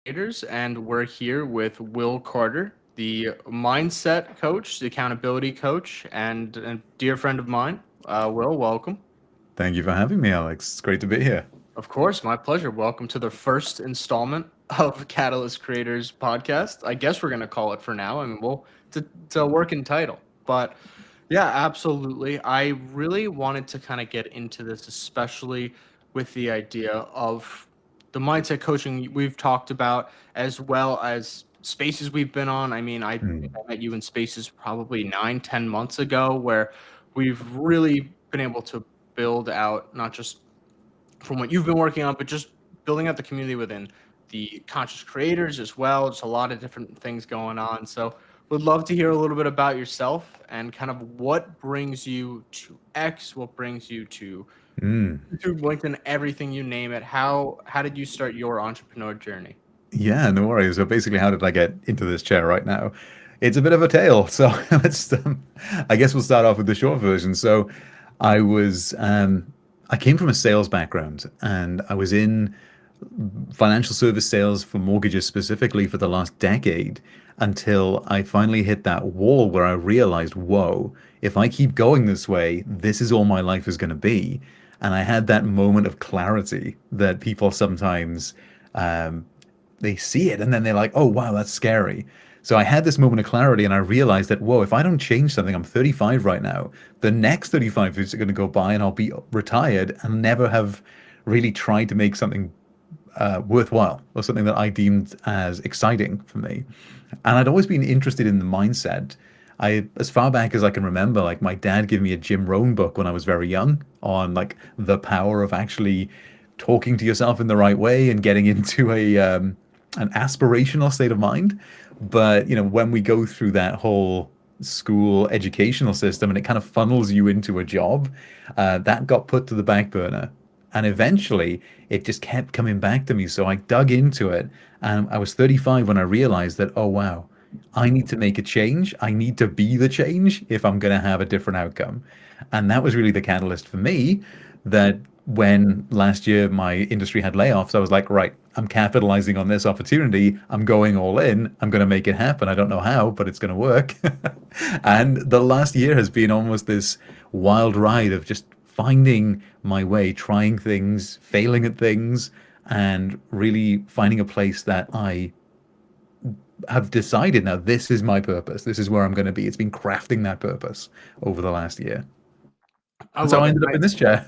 Creators, and we're here with Will Carter, the mindset coach, the accountability coach, and a dear friend of mine. Will, welcome. Thank you for having me, Alex. It's great to be here. Of course, my pleasure. Welcome to the first installment of Catalyst Creators podcast. I guess we're going to call it for now. I mean, it's a working title. But yeah, absolutely. I really wanted to kind of get into this, especially with the idea of the mindset coaching we've talked about, as well as spaces we've been on. I mean, I think Mm. I met you in spaces probably 9, 10 months ago, where we've really been able to build out not just from what you've been working on, but just building out the community within the conscious creators as well. Just a lot of different things going on. So would love to hear a little bit about yourself and kind of what brings you to X, what brings you to Mm. YouTube, LinkedIn, everything you name it. How did you start your entrepreneur journey? Yeah, no worries. So basically, how did I get into this chair right now? It's a bit of a tale. So I guess we'll start off with the short version. So I was, I came from a sales background, and I was in financial service sales for mortgages specifically for the last decade until I finally hit that wall where I realized, whoa, if I keep going this way, this is all my life is going to be. And I had that moment of clarity that people sometimes they see it and then they're like, oh, wow, that's scary. So I had this moment of clarity and I realized that, whoa, if I don't change something, I'm 35 right now. The next 35 years are going to go by and I'll be retired and never have really tried to make something worthwhile or something that I deemed as exciting for me. And I'd always been interested in the mindset. As far back as I can remember, like my dad gave me a Jim Rohn book when I was very young on like the power of actually talking to yourself in the right way and getting into an aspirational state of mind. But when we go through that whole school educational system and it kind of funnels you into a job, that got put to the back burner. And eventually it just kept coming back to me. So I dug into it. And I was 35 when I realized that, oh, wow, I need to make a change. I need to be the change if I'm going to have a different outcome. And that was really the catalyst for me that when last year my industry had layoffs, I was like, right, I'm capitalizing on this opportunity. I'm going all in. I'm going to make it happen. I don't know how, but it's going to work. And the last year has been almost this wild ride of just finding my way, trying things, failing at things, and really finding a place that I have decided now this is my purpose. This is where I'm going to be. It's been crafting that purpose over the last year. I That's how love I it. ended up in this chair.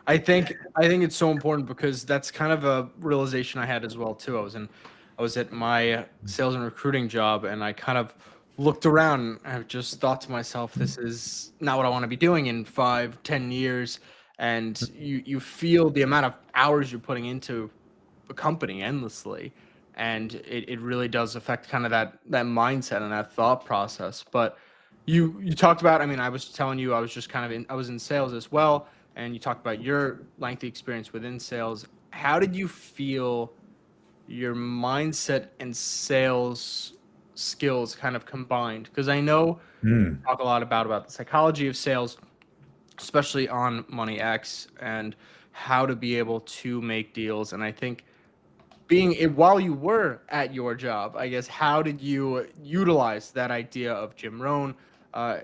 I think it's so important because that's kind of a realization I had as well too. I was at my sales and recruiting job, and I kind of looked around and I just thought to myself, this is not what I want to be doing in 5, 10 years. And you feel the amount of hours you're putting into a company endlessly, and it really does affect kind of that mindset and that thought process. But you talked about, I mean, I was telling you I was just kind of in I was in sales as well, and you talked about your lengthy experience within sales. How did you feel your mindset and sales skills kind of combined? Because I know you Mm. talk a lot about the psychology of sales, especially on Money X, and how to be able to make deals. And I think being it while you were at your job, I guess, how did you utilize that idea of Jim Rohn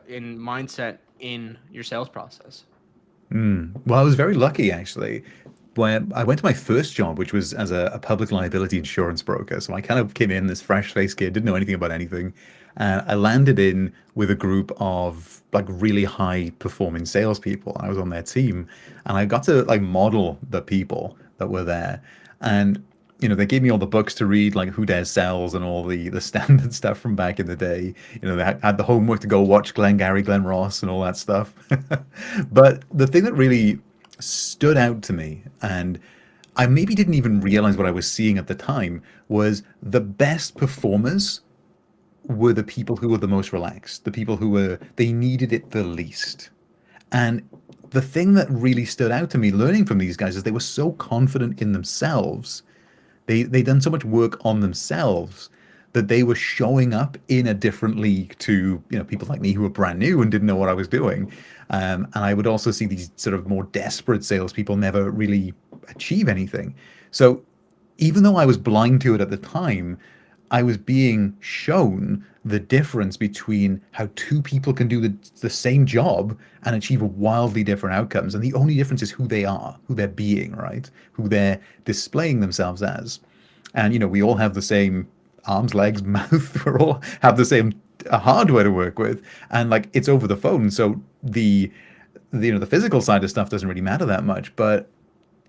in mindset in your sales process? Well, I was very lucky actually. When I went to my first job, which was as a public liability insurance broker, so I kind of came in this fresh-faced kid, didn't know anything about anything, and I landed in with a group of like really high-performing salespeople. I was on their team, and I got to like model the people that were there, and they gave me all the books to read, like Who Dares Sells and all the standard stuff from back in the day. They had the homework to go watch Glengarry Glen Ross and all that stuff. But the thing that really stood out to me, and I maybe didn't even realize what I was seeing at the time, was the best performers were the people who were the most relaxed, the people who they needed it the least. And the thing that really stood out to me learning from these guys is they were so confident in themselves. They'd done so much work on themselves that they were showing up in a different league to people like me who were brand new and didn't know what I was doing. And I would also see these sort of more desperate salespeople never really achieve anything. So even though I was blind to it at the time, I was being shown the difference between how two people can do the same job and achieve wildly different outcomes. And the only difference is who they are, who they're being, right? Who they're displaying themselves as. And, we all have the same arms, legs, mouth. We all have the same hardware to work with. And like, it's over the phone. So the physical side of stuff doesn't really matter that much, but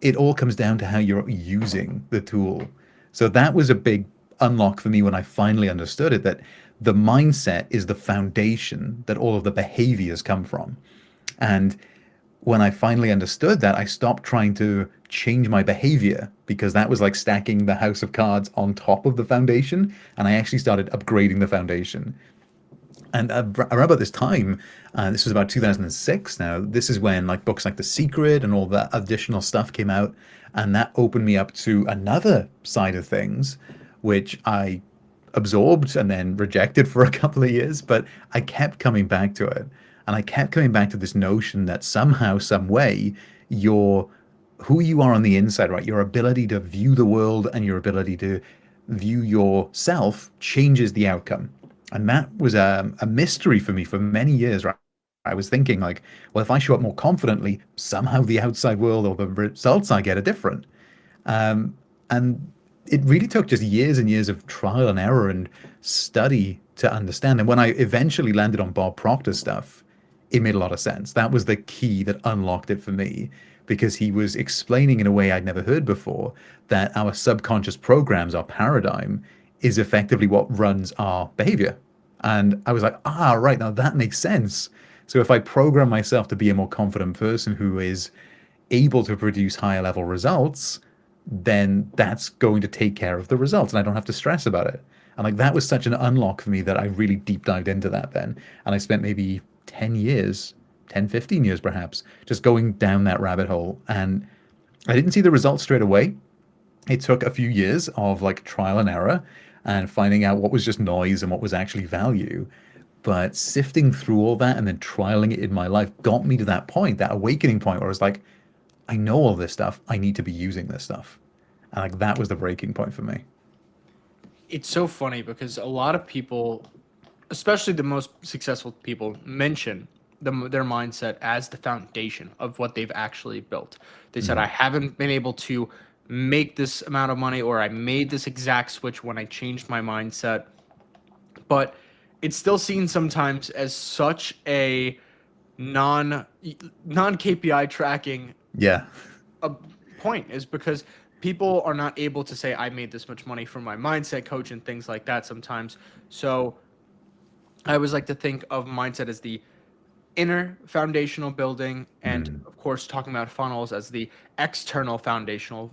it all comes down to how you're using the tool. So that was a big unlock for me when I finally understood it, that the mindset is the foundation that all of the behaviors come from. And when I finally understood that, I stopped trying to change my behavior, because that was like stacking the house of cards on top of the foundation. And I actually started upgrading the foundation. And around about this time, this was about 2006 now, this is when like books like The Secret and all that additional stuff came out. And that opened me up to another side of things, which I absorbed and then rejected for a couple of years. But I kept coming back to it. And I kept coming back to this notion that somehow, some way, who you are on the inside, right? Your ability to view the world and your ability to view yourself changes the outcome. And that was a mystery for me for many years, right? I was thinking like, well, if I show up more confidently, somehow the outside world or the results I get are different. And it really took just years and years of trial and error and study to understand. And when I eventually landed on Bob Proctor's stuff, it made a lot of sense. That was the key that unlocked it for me, because he was explaining in a way I'd never heard before that our subconscious programs, our paradigm, is effectively what runs our behavior. And I was like, right, now that makes sense. So if I program myself to be a more confident person who is able to produce higher level results, then that's going to take care of the results and I don't have to stress about it. And like that was such an unlock for me that I really deep dived into that then. And I spent maybe 10 years, 10, 15 years perhaps, just going down that rabbit hole. And I didn't see the results straight away. It took a few years of like trial and error and finding out what was just noise and what was actually value. But sifting through all that and then trialing it in my life got me to that point, that awakening point where I was like, I know all this stuff. I need to be using this stuff. And like that was the breaking point for me. It's so funny because a lot of people, especially the most successful people, mention their mindset as the foundation of what they've actually built. They said, I haven't been able to make this amount of money, or I made this exact switch when I changed my mindset. But it's still seen sometimes as such a non KPI tracking Yeah. point, is because people are not able to say, I made this much money from my mindset coach and things like that sometimes. So I always like to think of mindset as the inner foundational building, and of course talking about funnels as the external foundational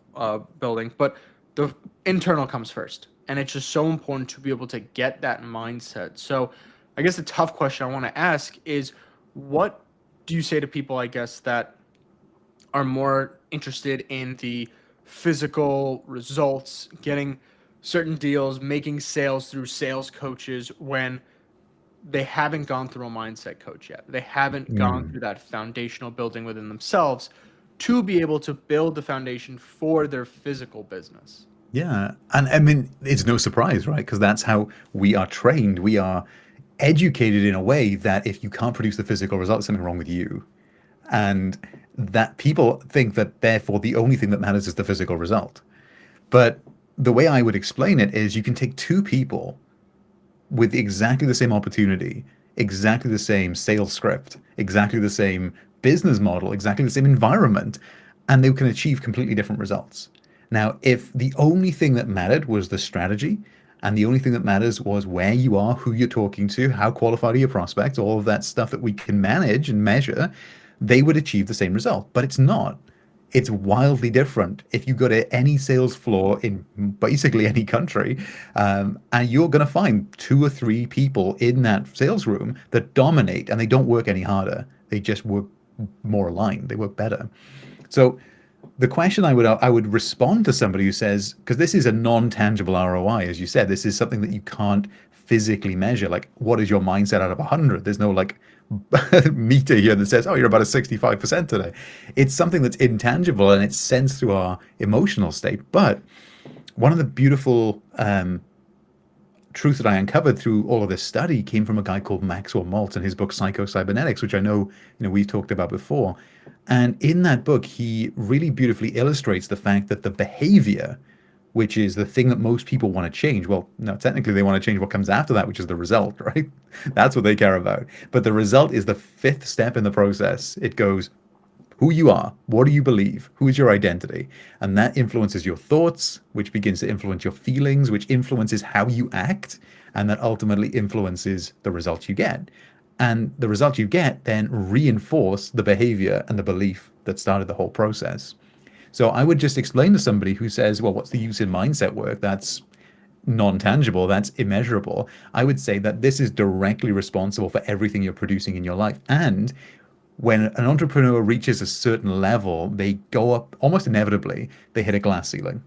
building, but the internal comes first. And it's just so important to be able to get that mindset. So I guess the tough question I want to ask is, what do you say to people, I guess, that are more interested in the physical results, getting certain deals, making sales through sales coaches, when they haven't gone through a mindset coach yet? They haven't gone through that foundational building within themselves to be able to build the foundation for their physical business. Yeah. And I mean, it's no surprise, right? Because that's how we are trained. We are educated in a way that if you can't produce the physical result, something wrong with you. And that people think that therefore the only thing that matters is the physical result. But the way I would explain it is you can take two people with exactly the same opportunity, exactly the same sales script, exactly the same business model, exactly the same environment, and they can achieve completely different results. Now, if the only thing that mattered was the strategy, and the only thing that matters was where you are, who you're talking to, how qualified are your prospects, all of that stuff that we can manage and measure, they would achieve the same result. But it's not. It's wildly different if you go to any sales floor in basically any country, and you're going to find 2 or 3 people in that sales room that dominate, and they don't work any harder. They just work more aligned. They work better. So the question I would respond to somebody who says, because this is a non-tangible ROI, as you said, this is something that you can't physically measure. Like, what is your mindset out of 100? There's no like meter here that says, oh, you're about a 65% today. It's something that's intangible and it's sensed through our emotional state. But one of the beautiful truth that I uncovered through all of this study came from a guy called Maxwell Maltz in his book Psycho-Cybernetics, which I know we've talked about before. And in that book, he really beautifully illustrates the fact that the behavior, which is the thing that most people want to change. Well, no, technically they want to change what comes after that, which is the result, right? That's what they care about. But the result is the fifth step in the process. It goes, who you are, what do you believe, who is your identity, and that influences your thoughts, which begins to influence your feelings, which influences how you act, and that ultimately influences the results you get. And the results you get then reinforce the behavior and the belief that started the whole process. So I would just explain to somebody who says, well, what's the use in mindset work? That's non-tangible, that's immeasurable. I would say that this is directly responsible for everything you're producing in your life. And when an entrepreneur reaches a certain level, they go up almost inevitably, they hit a glass ceiling.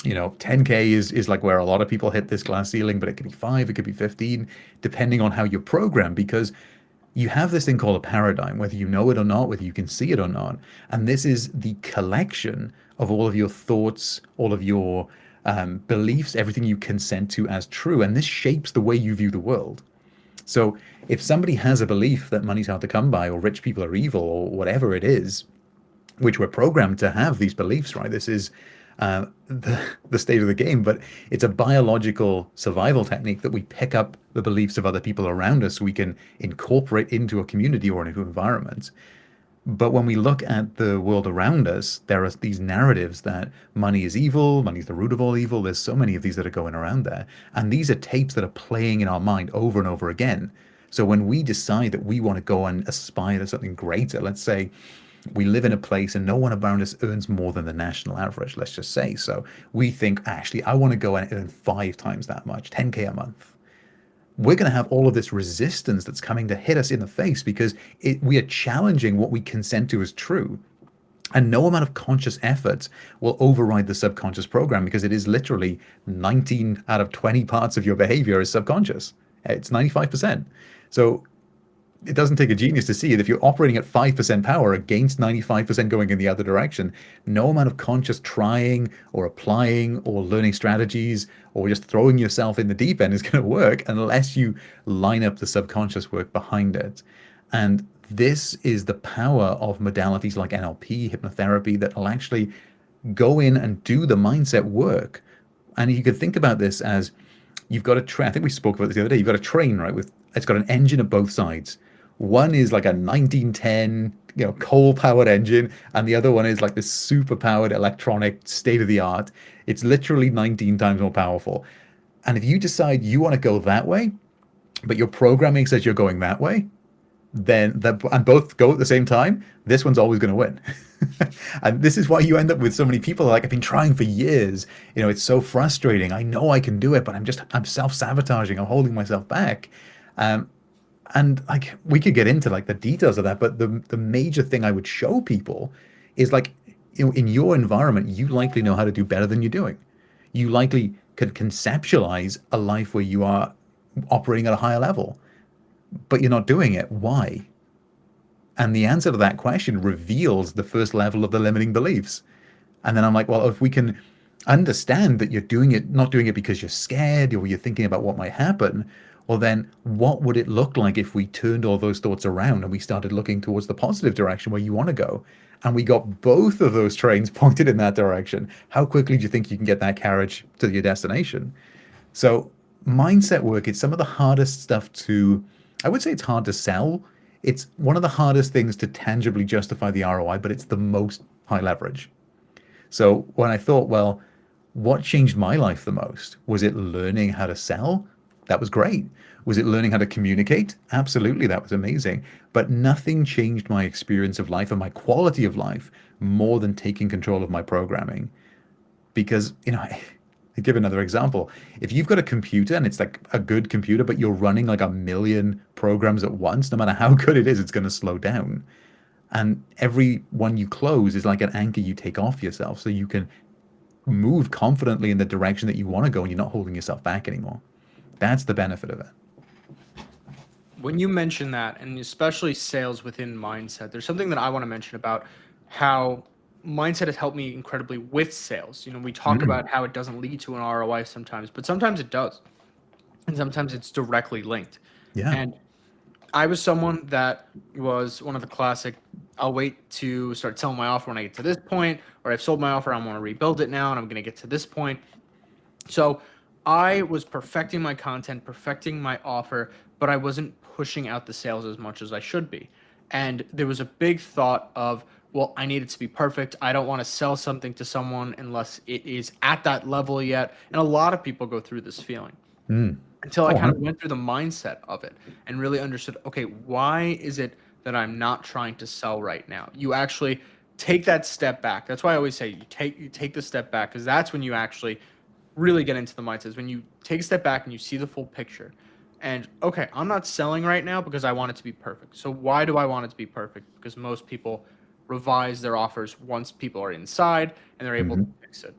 10K is like where a lot of people hit this glass ceiling, but it could be 5, it could be 15, depending on how you're programmed, because you have this thing called a paradigm, whether you know it or not, whether you can see it or not. And this is the collection of all of your thoughts, all of your beliefs, everything you consent to as true. And this shapes the way you view the world. So if somebody has a belief that money's hard to come by, or rich people are evil, or whatever it is, which we're programmed to have these beliefs, right? This is the state of the game, but it's a biological survival technique that we pick up the beliefs of other people around us so we can incorporate into a community or into an environment. But when we look at the world around us, there are these narratives that money is evil, money is the root of all evil. There's so many of these that are going around there. And these are tapes that are playing in our mind over and over again. So when we decide that we want to go and aspire to something greater, let's say we live in a place and no one around us earns more than the national average, let's just say. So we think, actually, I want to go and earn 5 times that much, 10K a month. We're going to have all of this resistance that's coming to hit us in the face because we are challenging what we consent to as true. And no amount of conscious effort will override the subconscious program, because it is literally 19 out of 20 parts of your behavior is subconscious. It's 95%. So it doesn't take a genius to see it. If you're operating at 5% power against 95% going in the other direction, no amount of conscious trying or applying or learning strategies or just throwing yourself in the deep end is going to work unless you line up the subconscious work behind it. And this is the power of modalities like NLP, hypnotherapy, that will actually go in and do the mindset work. And you could think about this as you've got a train. I think we spoke about this the other day. You've got a train, right? It's got an engine at both sides. One is like a 1910, coal-powered engine, and the other one is like this super-powered electronic state-of-the-art. It's literally 19 times more powerful. And if you decide you want to go that way, but your programming says you're going that way, and both go at the same time, this one's always going to win. And this is why you end up with so many people like, I've been trying for years. It's so frustrating. I know I can do it, but I'm self-sabotaging. I'm holding myself back. And like we could get into like the details of that, but the major thing I would show people is like, in your environment, you likely know how to do better than you're doing. You likely could conceptualize a life where you are operating at a higher level, but you're not doing it. Why? And the answer to that question reveals the first level of the limiting beliefs. And then I'm like, well, if we can understand that you're not doing it because you're scared or you're thinking about what might happen, well, then what would it look like if we turned all those thoughts around and we started looking towards the positive direction where you want to go? And we got both of those trains pointed in that direction. How quickly do you think you can get that carriage to your destination? So mindset work, it's some of the hardest stuff I would say it's hard to sell. It's one of the hardest things to tangibly justify the ROI, but it's the most high leverage. So when I thought, well, what changed my life the most? Was it learning how to sell? That was great. Was it learning how to communicate? Absolutely, that was amazing. But nothing changed my experience of life and my quality of life more than taking control of my programming. Because, I give another example. If you've got a computer and it's like a good computer, but you're running like 1 million programs at once, no matter how good it is, it's going to slow down. And every one you close is like an anchor you take off yourself so you can move confidently in the direction that you want to go and you're not holding yourself back anymore. That's the benefit of it. When you mention that, and especially sales within mindset, there's something that I want to mention about how mindset has helped me incredibly with sales. We talk Mm. about how it doesn't lead to an ROI sometimes, but sometimes it does. And sometimes it's directly linked. Yeah. And I was someone that was one of the classic, I'll wait to start selling my offer when I get to this point, or I've sold my offer, I want to rebuild it now, and I'm going to get to this point. So I was perfecting my content, perfecting my offer, but I wasn't pushing out the sales as much as I should be. And there was a big thought of, well, I need it to be perfect. I don't want to sell something to someone unless it is at that level yet. And a lot of people go through this feeling Mm. until I Oh, kind of went through the mindset of it and really understood, okay, why is it that I'm not trying to sell right now? You actually take that step back. That's why I always say you take the step back, because that's when you actually really get into the mindset, is when you take a step back and you see the full picture. And okay, I'm not selling right now because I want it to be perfect. So why do I want it to be perfect? Because most people revise their offers once people are inside and they're able to hmm. fix it.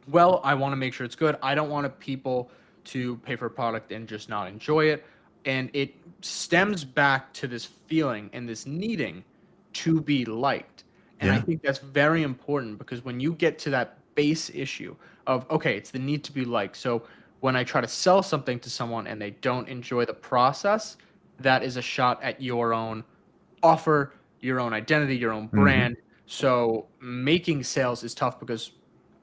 Well, I want to make sure it's good. I don't want people to pay for a product and just not enjoy it. And it stems back to this feeling and this needing to be liked. And I Yeah. think that's very important, because when you get to that base issue of, okay, it's the need to be liked. So when I try to sell something to someone and they don't enjoy the process, that is a shot at your own offer, your own identity, your own Hmm. brand. So making sales is tough, because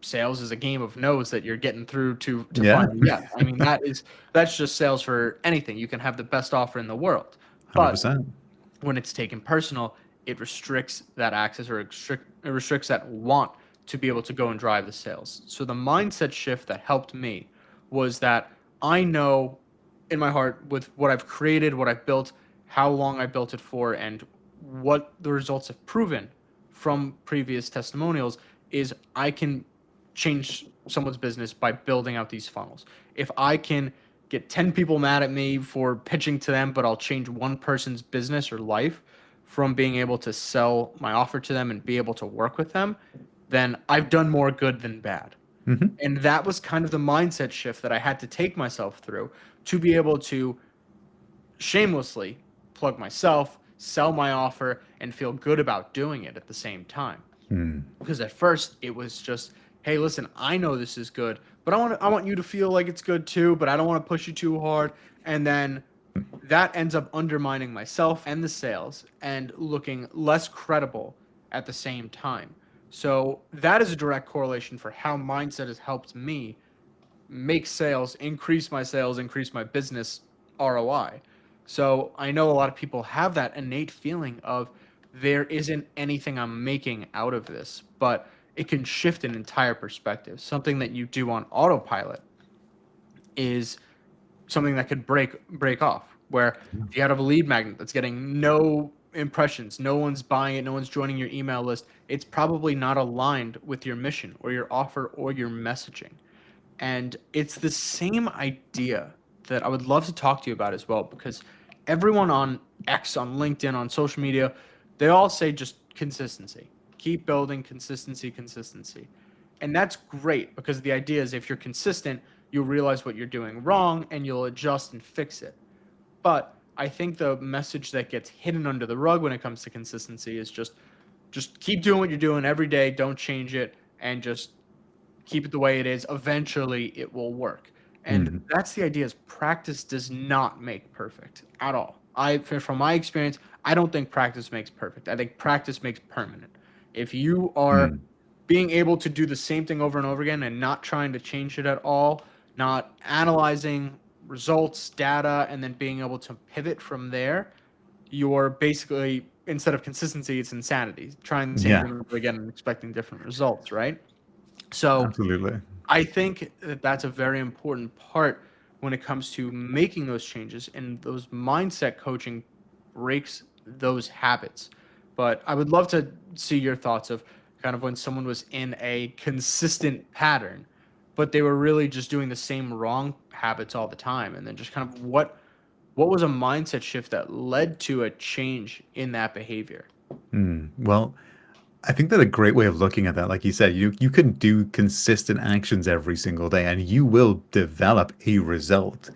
sales is a game of no's that you're getting through to Yeah. find yes. I mean, that's just sales for anything. You can have the best offer in the world, but 100%. when it's taken personal, it restricts that access, or it restricts that want to be able to go and drive the sales. So the mindset shift that helped me was that I know in my heart, with what I've created, what I've built, how long I built it for, and what the results have proven from previous testimonials, is I can change someone's business by building out these funnels. If I can get 10 people mad at me for pitching to them, but I'll change one person's business or life from being able to sell my offer to them and be able to work with them, then I've done more good than bad. Hmm. And that was kind of the mindset shift that I had to take myself through to be able to shamelessly plug myself, sell my offer, and feel good about doing it at the same time. Mm. Because at first it was just, hey, listen, I know this is good, but I want you to feel like it's good too, but I don't want to push you too hard. And then that ends up undermining myself and the sales and looking less credible at the same time. So that is a direct correlation for how mindset has helped me make sales, increase my business ROI. So I know a lot of people have that innate feeling of, there isn't anything I'm making out of this, but it can shift an entire perspective. Something that you do on autopilot is something that could break off, where if you have a lead magnet that's getting no impressions, no one's buying it, no one's joining your email list, it's probably not aligned with your mission or your offer or your messaging. And it's the same idea that I would love to talk to you about as well, because everyone on X, on LinkedIn, on social media, they all say just consistency. Keep building consistency, consistency. And that's great, because the idea is if you're consistent, you'll realize what you're doing wrong and you'll adjust and fix it. But I think the message that gets hidden under the rug when it comes to consistency is just keep doing what you're doing every day, don't change it, and just keep it the way it is. Eventually it will work. And Mm. that's the idea, is practice does not make perfect at all. From my experience, I don't think practice makes perfect. I think practice makes permanent. If you are Mm. being able to do the same thing over and over again and not trying to change it at all, not analyzing results, data, and then being able to pivot from there, you're basically, instead of consistency, it's insanity. Trying the same Yeah, thing over again and expecting different results, right? So absolutely. I think that that's a very important part when it comes to making those changes, and those mindset coaching breaks those habits. But I would love to see your thoughts of kind of when someone was in a consistent pattern, but they were really just doing the same wrong habits all the time, and then just kind of what was a mindset shift that led to a change in that behavior. Well, I think that a great way of looking at that, like you said, you can do consistent actions every single day and you will develop a result.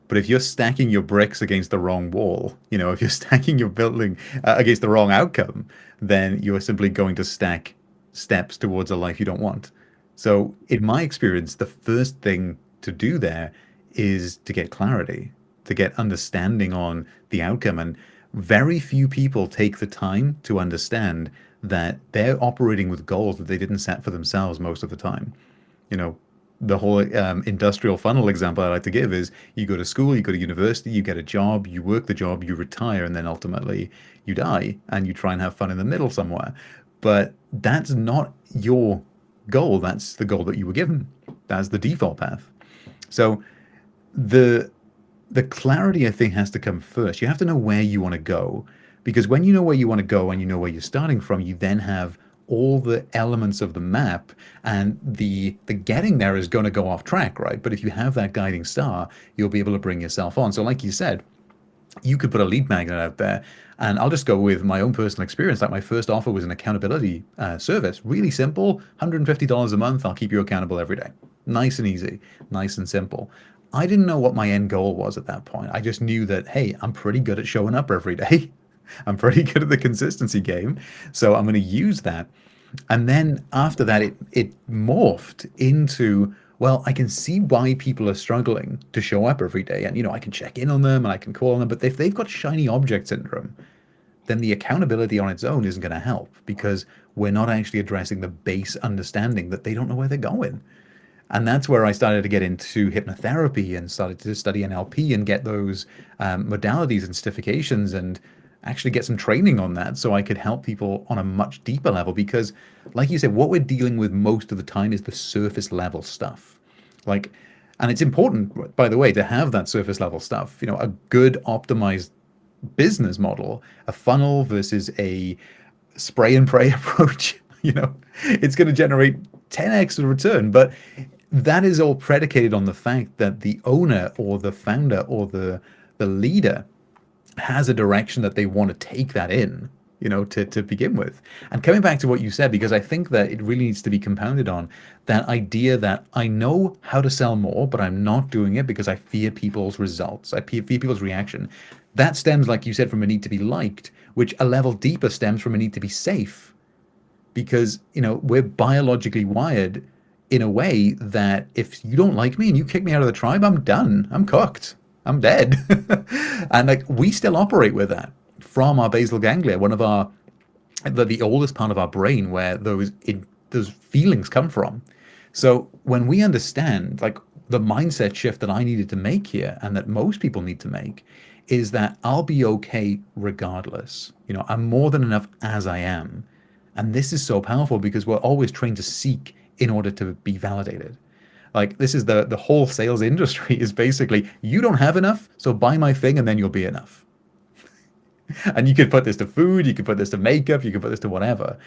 But if you're stacking your bricks against the wrong wall, if you're stacking your building against the wrong outcome, then you're simply going to stack steps towards a life you don't want. So, in my experience, the first thing to do there is to get clarity, to get understanding on the outcome. And very few people take the time to understand that they're operating with goals that they didn't set for themselves most of the time. You know, the whole industrial funnel example I like to give is you go to school, you go to university, you get a job, you work the job, you retire, and then ultimately you die and you try and have fun in the middle somewhere. But that's not your goal. That's the goal that you were given. That's the default path. So the the clarity I think has to come first. You have to know where you want to go, because when you know where you want to go and you know where you're starting from, you then have all the elements of the map, and the getting there is going to go off track, right? But if you have that guiding star, you'll be able to bring yourself on. So like you said, you could put a lead magnet out there, and I'll just go with my own personal experience. Like my first offer was an accountability service, really simple, $150 a month. I'll keep you accountable every day. Nice and easy, nice and simple. I didn't know what my end goal was at that point. I just knew that, hey, I'm pretty good at showing up every day. I'm pretty good at the consistency game. So I'm going to use that. And then after that, it morphed into, well, I can see why people are struggling to show up every day. And, I can check in on them and I can call on them. But if they've got shiny object syndrome, then the accountability on its own isn't going to help, because we're not actually addressing the base understanding that they don't know where they're going. And that's where I started to get into hypnotherapy and started to study NLP and get those modalities and certifications, and actually get some training on that so I could help people on a much deeper level. Because like you said, what we're dealing with most of the time is the surface level stuff. And it's important, by the way, to have that surface level stuff. A good optimized business model, a funnel versus a spray and pray approach, it's going to generate 10x the return. But that is all predicated on the fact that the owner or the founder or the leader has a direction that they want to take that in, to begin with. And coming back to what you said, because I think that it really needs to be compounded on that idea that I know how to sell more, but I'm not doing it because I fear people's results. I fear people's reaction. That stems, like you said, from a need to be liked, which a level deeper stems from a need to be safe. Because, we're biologically wired in a way that if you don't like me and you kick me out of the tribe, I'm done. I'm cooked. I'm dead. And we still operate with that from our basal ganglia, one of the oldest part of our brain, where those feelings come from. So when we understand the mindset shift that I needed to make here, and that most people need to make, is that I'll be okay regardless. I'm more than enough as I am. And this is so powerful because we're always trained to seek in order to be validated. This is the whole sales industry is basically, you don't have enough, so buy my thing and then you'll be enough. And you could put this to food, you could put this to makeup, you could put this to whatever.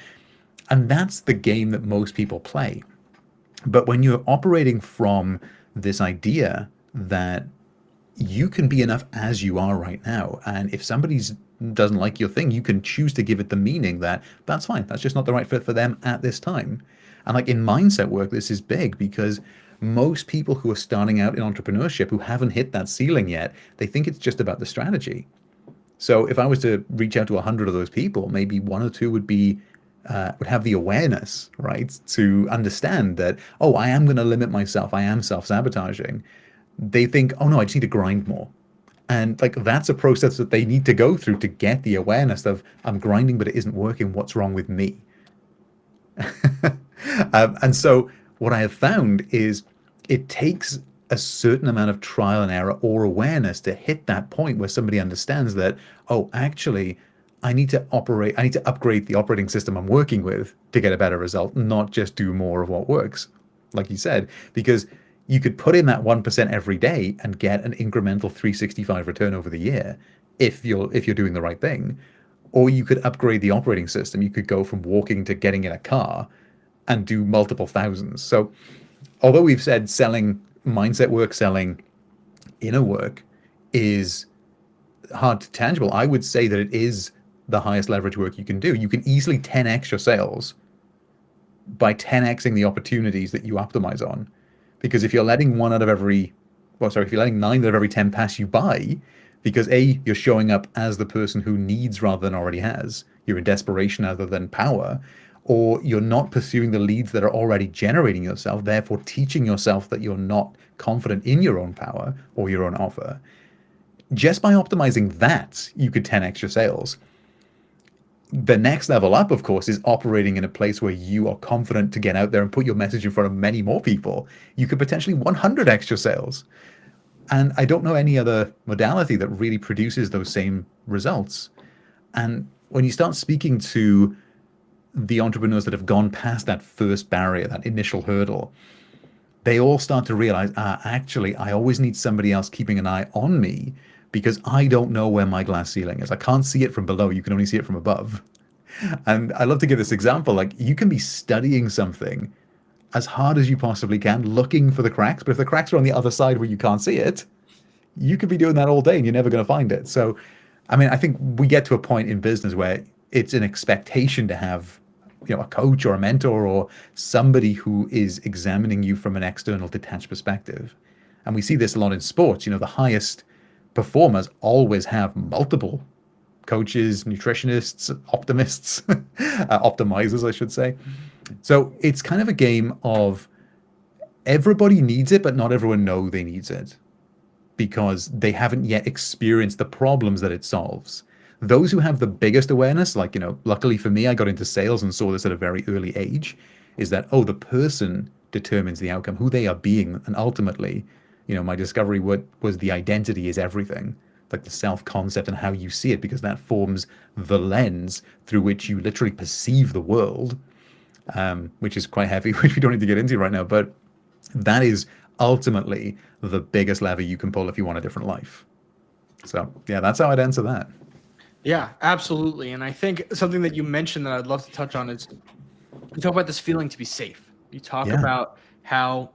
And that's the game that most people play. But when you're operating from this idea that you can be enough as you are right now, and if somebody doesn't like your thing, you can choose to give it the meaning that that's fine, that's just not the right fit for them at this time. And in mindset work, this is big, because most people who are starting out in entrepreneurship who haven't hit that ceiling yet, they think it's just about the strategy. So if I was to reach out to 100 of those people, maybe one or two would have the awareness, right, to understand that, oh, I am going to limit myself, I am self-sabotaging. They think, oh no, I just need to grind more. And that's a process that they need to go through to get the awareness of, I'm grinding, but it isn't working. What's wrong with me? And so what I have found is it takes a certain amount of trial and error or awareness to hit that point where somebody understands that, oh, actually, I need to upgrade the operating system I'm working with to get a better result, not just do more of what works, like you said, because you could put in that 1% every day and get an incremental 365 return over the year if you're doing the right thing. Or you could upgrade the operating system. You could go from walking to getting in a car and do multiple thousands. So although we've said selling mindset work, selling inner work is hard to tangible, I would say that it is the highest leverage work you can do. You can easily 10x your sales by 10xing the opportunities that you optimize on. Because if you're letting if you're letting 9 out of every 10 pass you by, because A, you're showing up as the person who needs rather than already has, you're in desperation rather than power, or you're not pursuing the leads that are already generating yourself, therefore teaching yourself that you're not confident in your own power or your own offer. Just by optimizing that, you could 10x your sales. The next level up, of course, is operating in a place where you are confident to get out there and put your message in front of many more people. You could potentially 100x your sales. And I don't know any other modality that really produces those same results. And when you start speaking to the entrepreneurs that have gone past that first barrier, that initial hurdle, they all start to realize, actually, I always need somebody else keeping an eye on me because I don't know where my glass ceiling is. I can't see it from below. You can only see it from above. And I love to give this example. Like, you can be studying something as hard as you possibly can, looking for the cracks. But if the cracks are on the other side where you can't see it, you could be doing that all day and you're never going to find it. So, I mean, I think we get to a point in business where it's an expectation to have, a coach or a mentor or somebody who is examining you from an external detached perspective. And we see this a lot in sports. The highest performers always have multiple coaches, nutritionists, optimists, optimizers, I should say. So it's kind of a game of everybody needs it, but not everyone know they needs it because they haven't yet experienced the problems that it solves. Those who have the biggest awareness, like, luckily for me, I got into sales and saw this at a very early age, is that, the person determines the outcome, who they are being. And ultimately, my discovery was the identity is everything, like the self-concept and how you see it, because that forms the lens through which you literally perceive the world, which is quite heavy, which we don't need to get into right now. But that is ultimately the biggest lever you can pull if you want a different life. So yeah, that's how I'd answer that. Yeah, absolutely. And I think something that you mentioned that I'd love to touch on is you talk about this feeling to be safe. You talk Yeah. about how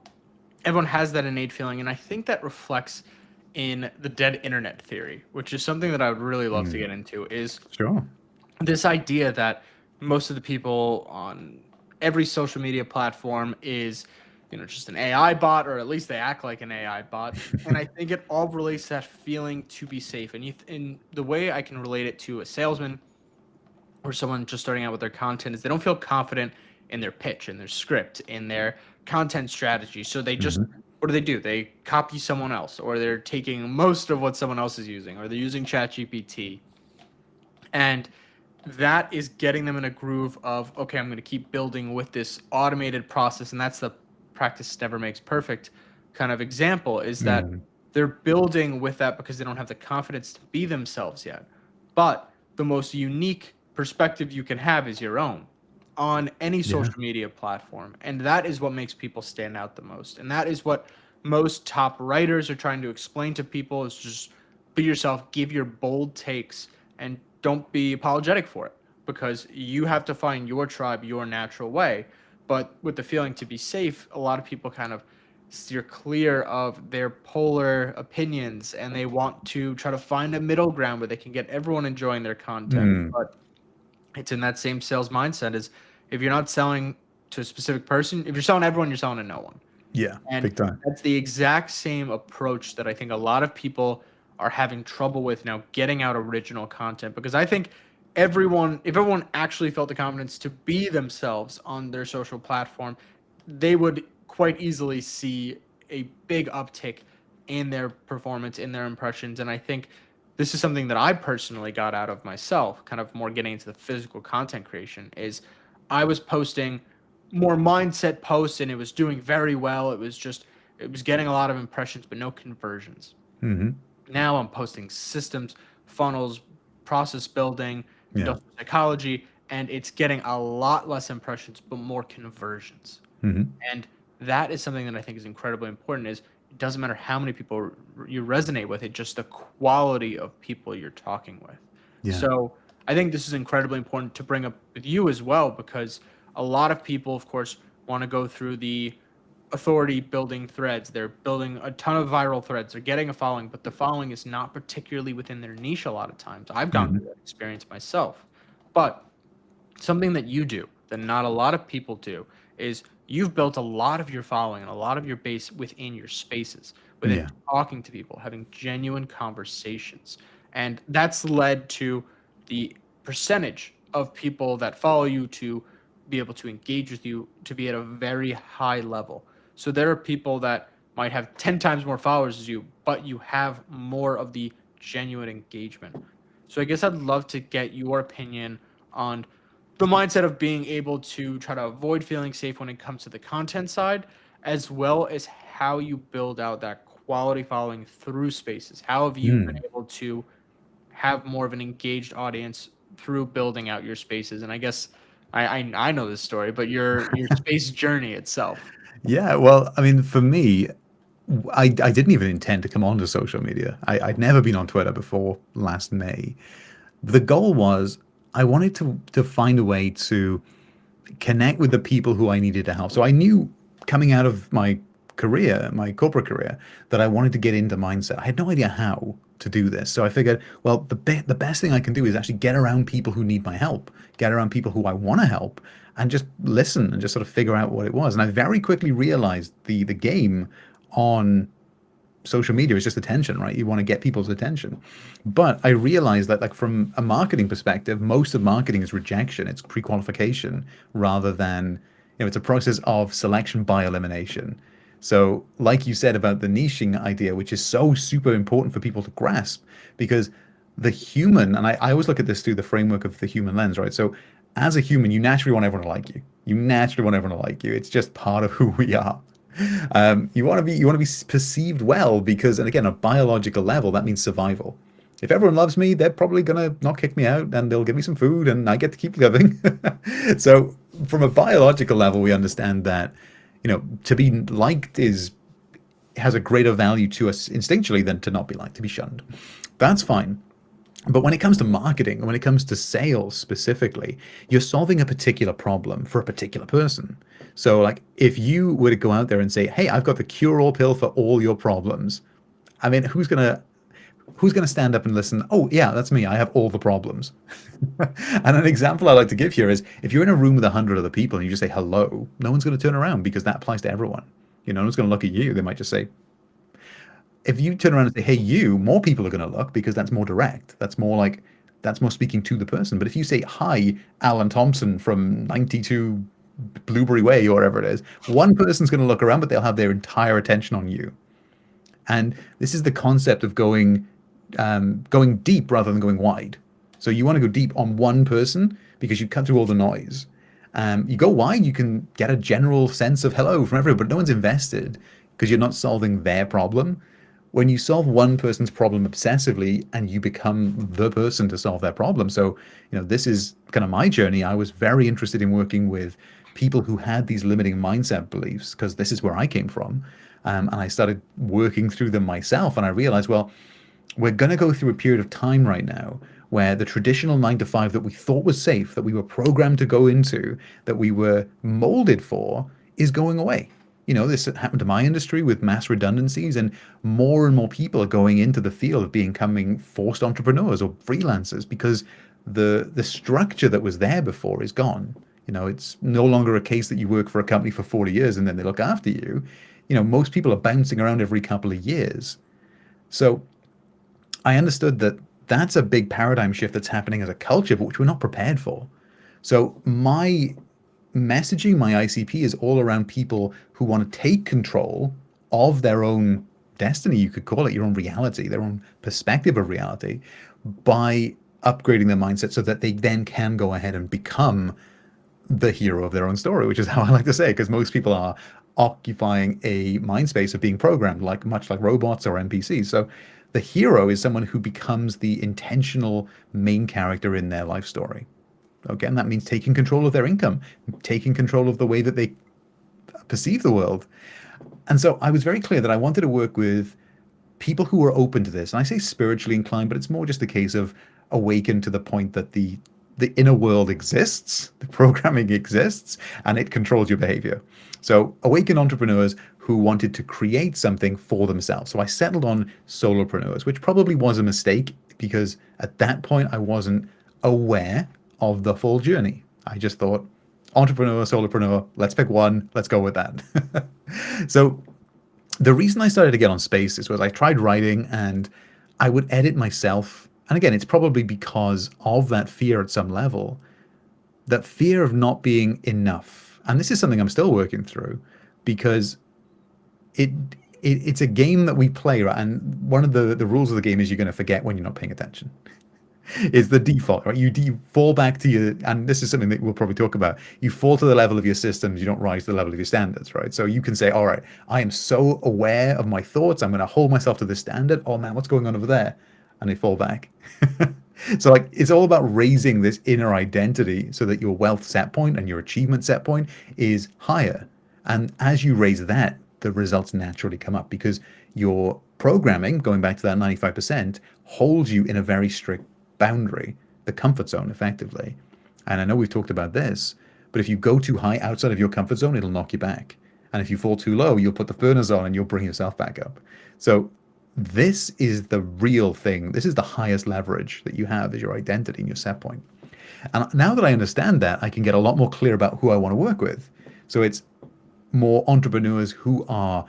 everyone has that innate feeling. And I think that reflects in the dead internet theory, which is something that I would really love to get into, is Sure. this idea that most of the people on every social media platform is, just an AI bot, or at least they act like an AI bot. And I think it all relates to that feeling to be safe. And in the way I can relate it to a salesman or someone just starting out with their content is they don't feel confident in their pitch, in their script, in their content strategy. So they just, what do? They copy someone else, or they're taking most of what someone else is using, or they're using ChatGPT. And that is getting them in a groove of, okay, I'm going to keep building with this automated process. And that's the practice never makes perfect kind of example, is that they're building with that because they don't have the confidence to be themselves yet. But the most unique perspective you can have is your own on any social media platform. And that is what makes people stand out the most. And that is what most top writers are trying to explain to people, is just be yourself, give your bold takes, and don't be apologetic for it, because you have to find your tribe, your natural way. But with the feeling to be safe, a lot of people kind of steer clear of their polar opinions, and they want to try to find a middle ground where they can get everyone enjoying their content. But it's in that same sales mindset, is if you're not selling to a specific person, if you're selling to everyone, you're selling to no one. Yeah, And big time. that's the exact same approach that I think a lot of people are having trouble with now, getting out original content. Because I think if everyone actually felt the confidence to be themselves on their social platform, they would quite easily see a big uptick in their performance, in their impressions. And I think this is something that I personally got out of myself, kind of more getting into the physical content creation, is I was posting more mindset posts and it was doing very well. It was getting a lot of impressions, but no conversions. Now I'm posting systems, funnels, process building, Yeah. industrial psychology, and it's getting a lot less impressions, but more conversions. And that is something that I think is incredibly important, is it doesn't matter how many people you resonate with, it's just the quality of people you're talking with. Yeah. So I think this is incredibly important to bring up with you as well, because a lot of people, of course, want to go through the authority building threads. They're building a ton of viral threads. They're getting a following, but the following is not particularly within their niche a lot of times. I've gone through that experience myself. But something that you do that not a lot of people do is you've built a lot of your following and a lot of your base within your spaces, within Yeah. talking to people, having genuine conversations. And that's led to the percentage of people that follow you to be able to engage with you to be at a very high level. So there are people that might have 10 times more followers as you, but you have more of the genuine engagement. So I guess I'd love to get your opinion on the mindset of being able to try to avoid feeling safe when it comes to the content side, as well as how you build out that quality following through spaces. How have you been Hmm. able to have more of an engaged audience through building out your spaces? And I guess I know this story, but your space journey itself. Yeah, well, I mean, for me, I didn't even intend to come onto social media. I'd never been on Twitter before last May. The goal was I wanted to find a way to connect with the people who I needed to help. So I knew coming out of my career, my corporate career, that I wanted to get into mindset. I had no idea how to do this. So I figured, well, the best thing I can do is actually get around people who need my help, get around people who I want to help, and just listen and just sort of figure out what it was. And I very quickly realized the game on social media is just attention, right? You want to get people's attention. But I realized that, like, from a marketing perspective, most of marketing is rejection. It's pre-qualification rather than, it's a process of selection by elimination. So, like you said about the niching idea, which is so super important for people to grasp, because the human, and I always look at this through the framework of the human lens, right? So, as a human, you naturally want everyone to like you. You naturally want everyone to like you. It's just part of who we are. You want to be perceived well because, and again, on a biological level, that means survival. If everyone loves me, they're probably gonna not kick me out, and they'll give me some food, and I get to keep living. So, from a biological level, we understand that to be liked is has a greater value to us instinctually than to not be liked, to be shunned. That's fine. But when it comes to marketing, and when it comes to sales specifically, you're solving a particular problem for a particular person. So, like, if you were to go out there and say, "Hey, I've got the cure-all pill for all your problems," I mean, who's gonna stand up and listen? Oh, yeah, that's me. I have all the problems. And an example I like to give here is if you're in a room with 100 other people and you just say hello, no one's going to turn around because that applies to everyone. No one's going to look at you. They might just say, if you turn around and say, "Hey, you," more people are going to look because that's more direct. That's more speaking to the person. But if you say, "Hi, Alan Thompson from 92 Blueberry Way," or whatever it is, one person's going to look around, but they'll have their entire attention on you. And this is the concept of going deep rather than going wide. So you want to go deep on one person because you cut through all the noise. You go wide, you can get a general sense of hello from everyone, but no one's invested because you're not solving their problem. When you solve one person's problem obsessively and you become the person to solve their problem. So, this is kind of my journey. I was very interested in working with people who had these limiting mindset beliefs because this is where I came from. And I started working through them myself. And I realized, well, we're going to go through a period of time right now where the traditional 9 to 5 that we thought was safe, that we were programmed to go into, that we were molded for, is going away. This happened to my industry with mass redundancies, and more people are going into the field of becoming forced entrepreneurs or freelancers because the structure that was there before is gone. It's no longer a case that you work for a company for 40 years and then they look after you. Most people are bouncing around every couple of years. So I understood that that's a big paradigm shift that's happening as a culture, but which we're not prepared for. So my messaging, my ICP, is all around people who want to take control of their own destiny, you could call it, your own reality, their own perspective of reality, by upgrading their mindset so that they then can go ahead and become the hero of their own story, which is how I like to say it, because most people are occupying a mind space of being programmed, much like robots or NPCs. So the hero is someone who becomes the intentional main character in their life story. Again, that means taking control of their income, taking control of the way that they perceive the world. And so I was very clear that I wanted to work with people who are open to this. And I say spiritually inclined, but it's more just a case of awakened to the point that the inner world exists, the programming exists, and it controls your behavior. So awakened entrepreneurs who wanted to create something for themselves. So I settled on solopreneurs, which probably was a mistake because at that point I wasn't aware of the full journey. I just thought, entrepreneur, solopreneur, let's pick one, let's go with that. So the reason I started to get on Spaces was I tried writing and I would edit myself. And again, it's probably because of that fear at some level. that fear of not being enough. And this is something I'm still working through because it, it's a game that we play, right? And one of the rules of the game is you're going to forget when you're not paying attention. It's the default, right? You fall back to your, and this is something that we'll probably talk about. You fall to the level of your systems, you don't rise to the level of your standards, right? So you can say, all right, I am so aware of my thoughts, I'm going to hold myself to this standard. Oh man, what's going on over there? And they fall back. So like it's all about raising this inner identity so that your wealth set point and your achievement set point is higher. And as you raise that, the results naturally come up because your programming, going back to that 95%, holds you in a very strict boundary, the comfort zone, effectively. And I know we've talked about this, but if you go too high outside of your comfort zone, it'll knock you back. And if you fall too low, you'll put the burners on and you'll bring yourself back up. So this is the real thing. This is the highest leverage that you have is your identity and your set point. And now that I understand that, I can get a lot more clear about who I want to work with. So it's more entrepreneurs who are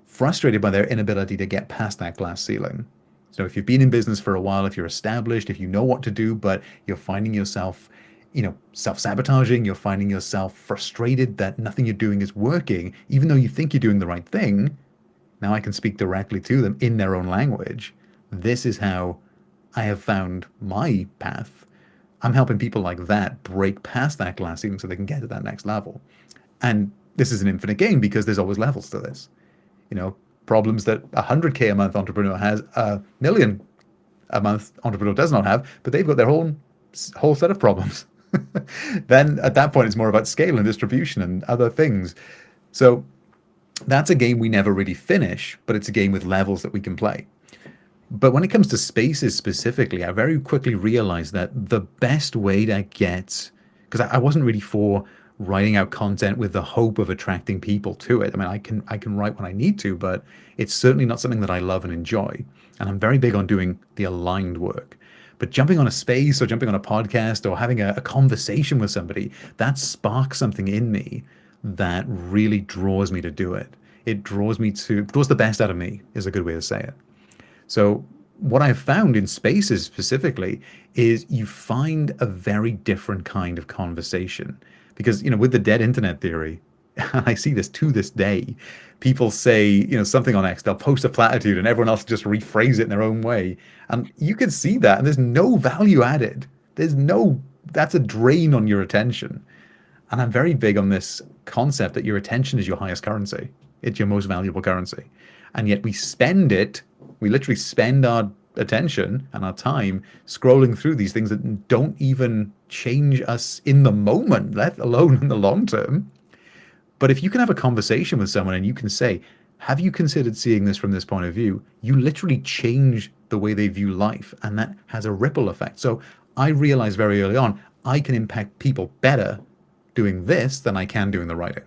frustrated by their inability to get past that glass ceiling. So if you've been in business for a while, if you're established, if you know what to do, but you're finding yourself, self-sabotaging, you're finding yourself frustrated that nothing you're doing is working, even though you think you're doing the right thing, now I can speak directly to them in their own language. This is how I have found my path. I'm helping people like that break past that glass ceiling so they can get to that next level. And this is an infinite game because there's always levels to this. Problems that a 100K a month entrepreneur has, a million a month entrepreneur does not have, but they've got their whole set of problems. Then at that point, it's more about scale and distribution and other things. So that's a game we never really finish, but it's a game with levels that we can play. But when it comes to spaces specifically, I very quickly realized that the best way to get, because I wasn't really for writing out content with the hope of attracting people to it. I mean, I can write when I need to, but it's certainly not something that I love and enjoy. And I'm very big on doing the aligned work. But jumping on a space or jumping on a podcast or having a conversation with somebody, that sparks something in me that really draws me to do it. It draws the best out of me, is a good way to say it. So what I've found in spaces specifically is you find a very different kind of conversation. Because, with the dead internet theory, I see this to this day. People say, something on X, they'll post a platitude and everyone else just rephrase it in their own way. And you can see that, and there's no value added. That's a drain on your attention. And I'm very big on this concept that your attention is your highest currency. It's your most valuable currency. And yet we literally spend our attention and our time scrolling through these things that don't even change us in the moment, let alone in the long term. But if you can have a conversation with someone and you can say, have you considered seeing this from this point of view? You literally change the way they view life, and that has a ripple effect. So I realized very early on, I can impact people better doing this than I can doing the writing.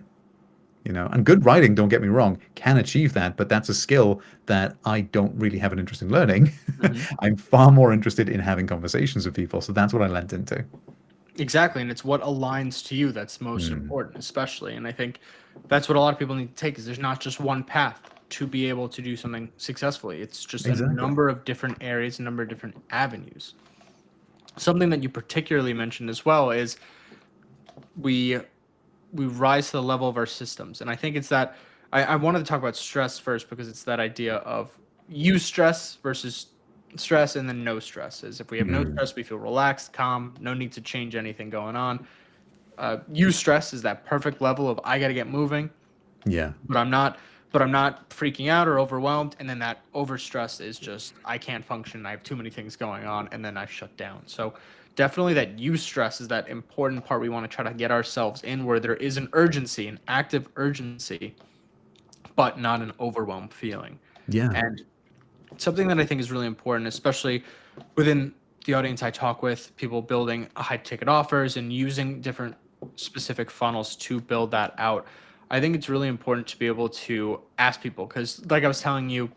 And good writing, don't get me wrong, can achieve that, but that's a skill that I don't really have an interest in learning. Mm-hmm. I'm far more interested in having conversations with people. So that's what I lent into. Exactly. And it's what aligns to you that's most important, especially. And I think that's what a lot of people need to take is there's not just one path to be able to do something successfully. It's just a number of different areas, a number of different avenues. Something that you particularly mentioned as well is we rise to the level of our systems. And I think it's that I wanted to talk about stress first because it's that idea of use stress versus stress and then no stress. Is if we have no stress, we feel relaxed, calm, no need to change anything going on. Use stress is that perfect level of I got to get moving. Yeah. But I'm not freaking out or overwhelmed. And then that overstress is just I can't function. I have too many things going on and then I shut down. So definitely that use stress is that important part we want to try to get ourselves in where there is an urgency, an active urgency, but not an overwhelmed feeling. Yeah. And something that I think is really important, especially within the audience I talk with, people building high ticket offers and using different specific funnels to build that out. I think it's really important to be able to ask people because like I was telling you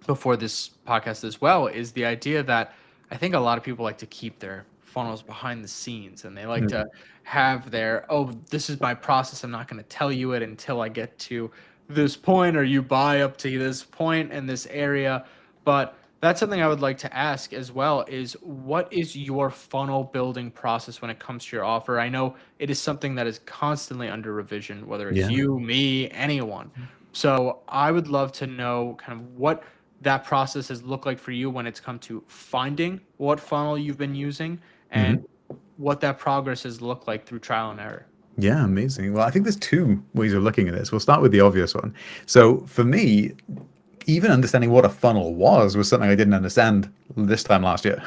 before this podcast as well, is the idea that I think a lot of people like to keep their funnels behind the scenes and they like to have their, oh, this is my process. I'm not going to tell you it until I get to this point or you buy up to this point in this area. But That's something I would like to ask as well is what is your funnel building process when it comes to your offer? I know it is something that is constantly under revision, whether it's Yeah. you, me, anyone. So I would love to know kind of what that process has looked like for you when it's come to finding what funnel you've been using and Hmm. what that progress has looked like through trial and error. Yeah, amazing. Well, I think there's two ways of looking at this. We'll start with the obvious one. So for me, even understanding what a funnel was something I didn't understand this time last year.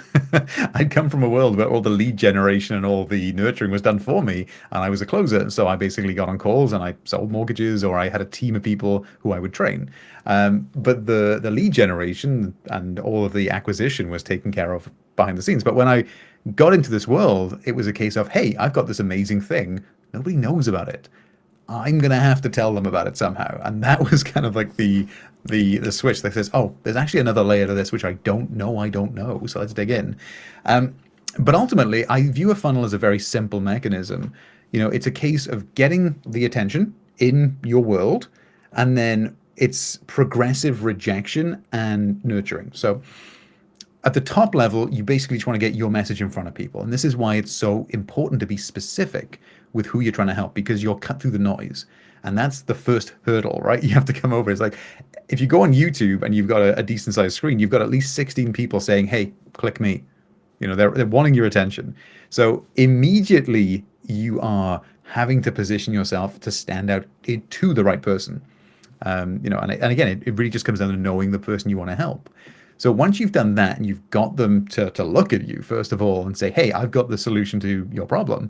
I'd come from a world where all the lead generation and all the nurturing was done for me, and I was a closer. So I basically got on calls and I sold mortgages, or I had a team of people who I would train. But the lead generation and all of the acquisition was taken care of behind the scenes. But when I got into this world, it was a case of, hey, I've got this amazing thing. Nobody knows about it. I'm gonna have to tell them about it somehow. And that was kind of like the switch that says, oh, there's actually another layer to this which I don't know. So let's dig in. But ultimately, I view a funnel as a very simple mechanism. It's a case of getting the attention in your world, and then it's progressive rejection and nurturing. So at the top level, you basically just want to get your message in front of people. And this is why it's so important to be specific with who you're trying to help, because you'll cut through the noise. And that's the first hurdle, right? You have to come over. It's like if you go on YouTube and you've got a decent sized screen, you've got at least 16 people saying, hey, click me. They're wanting your attention. So immediately you are having to position yourself to stand out to the right person. And again, it really just comes down to knowing the person you want to help. So once you've done that and you've got them to look at you, first of all, and say, hey, I've got the solution to your problem,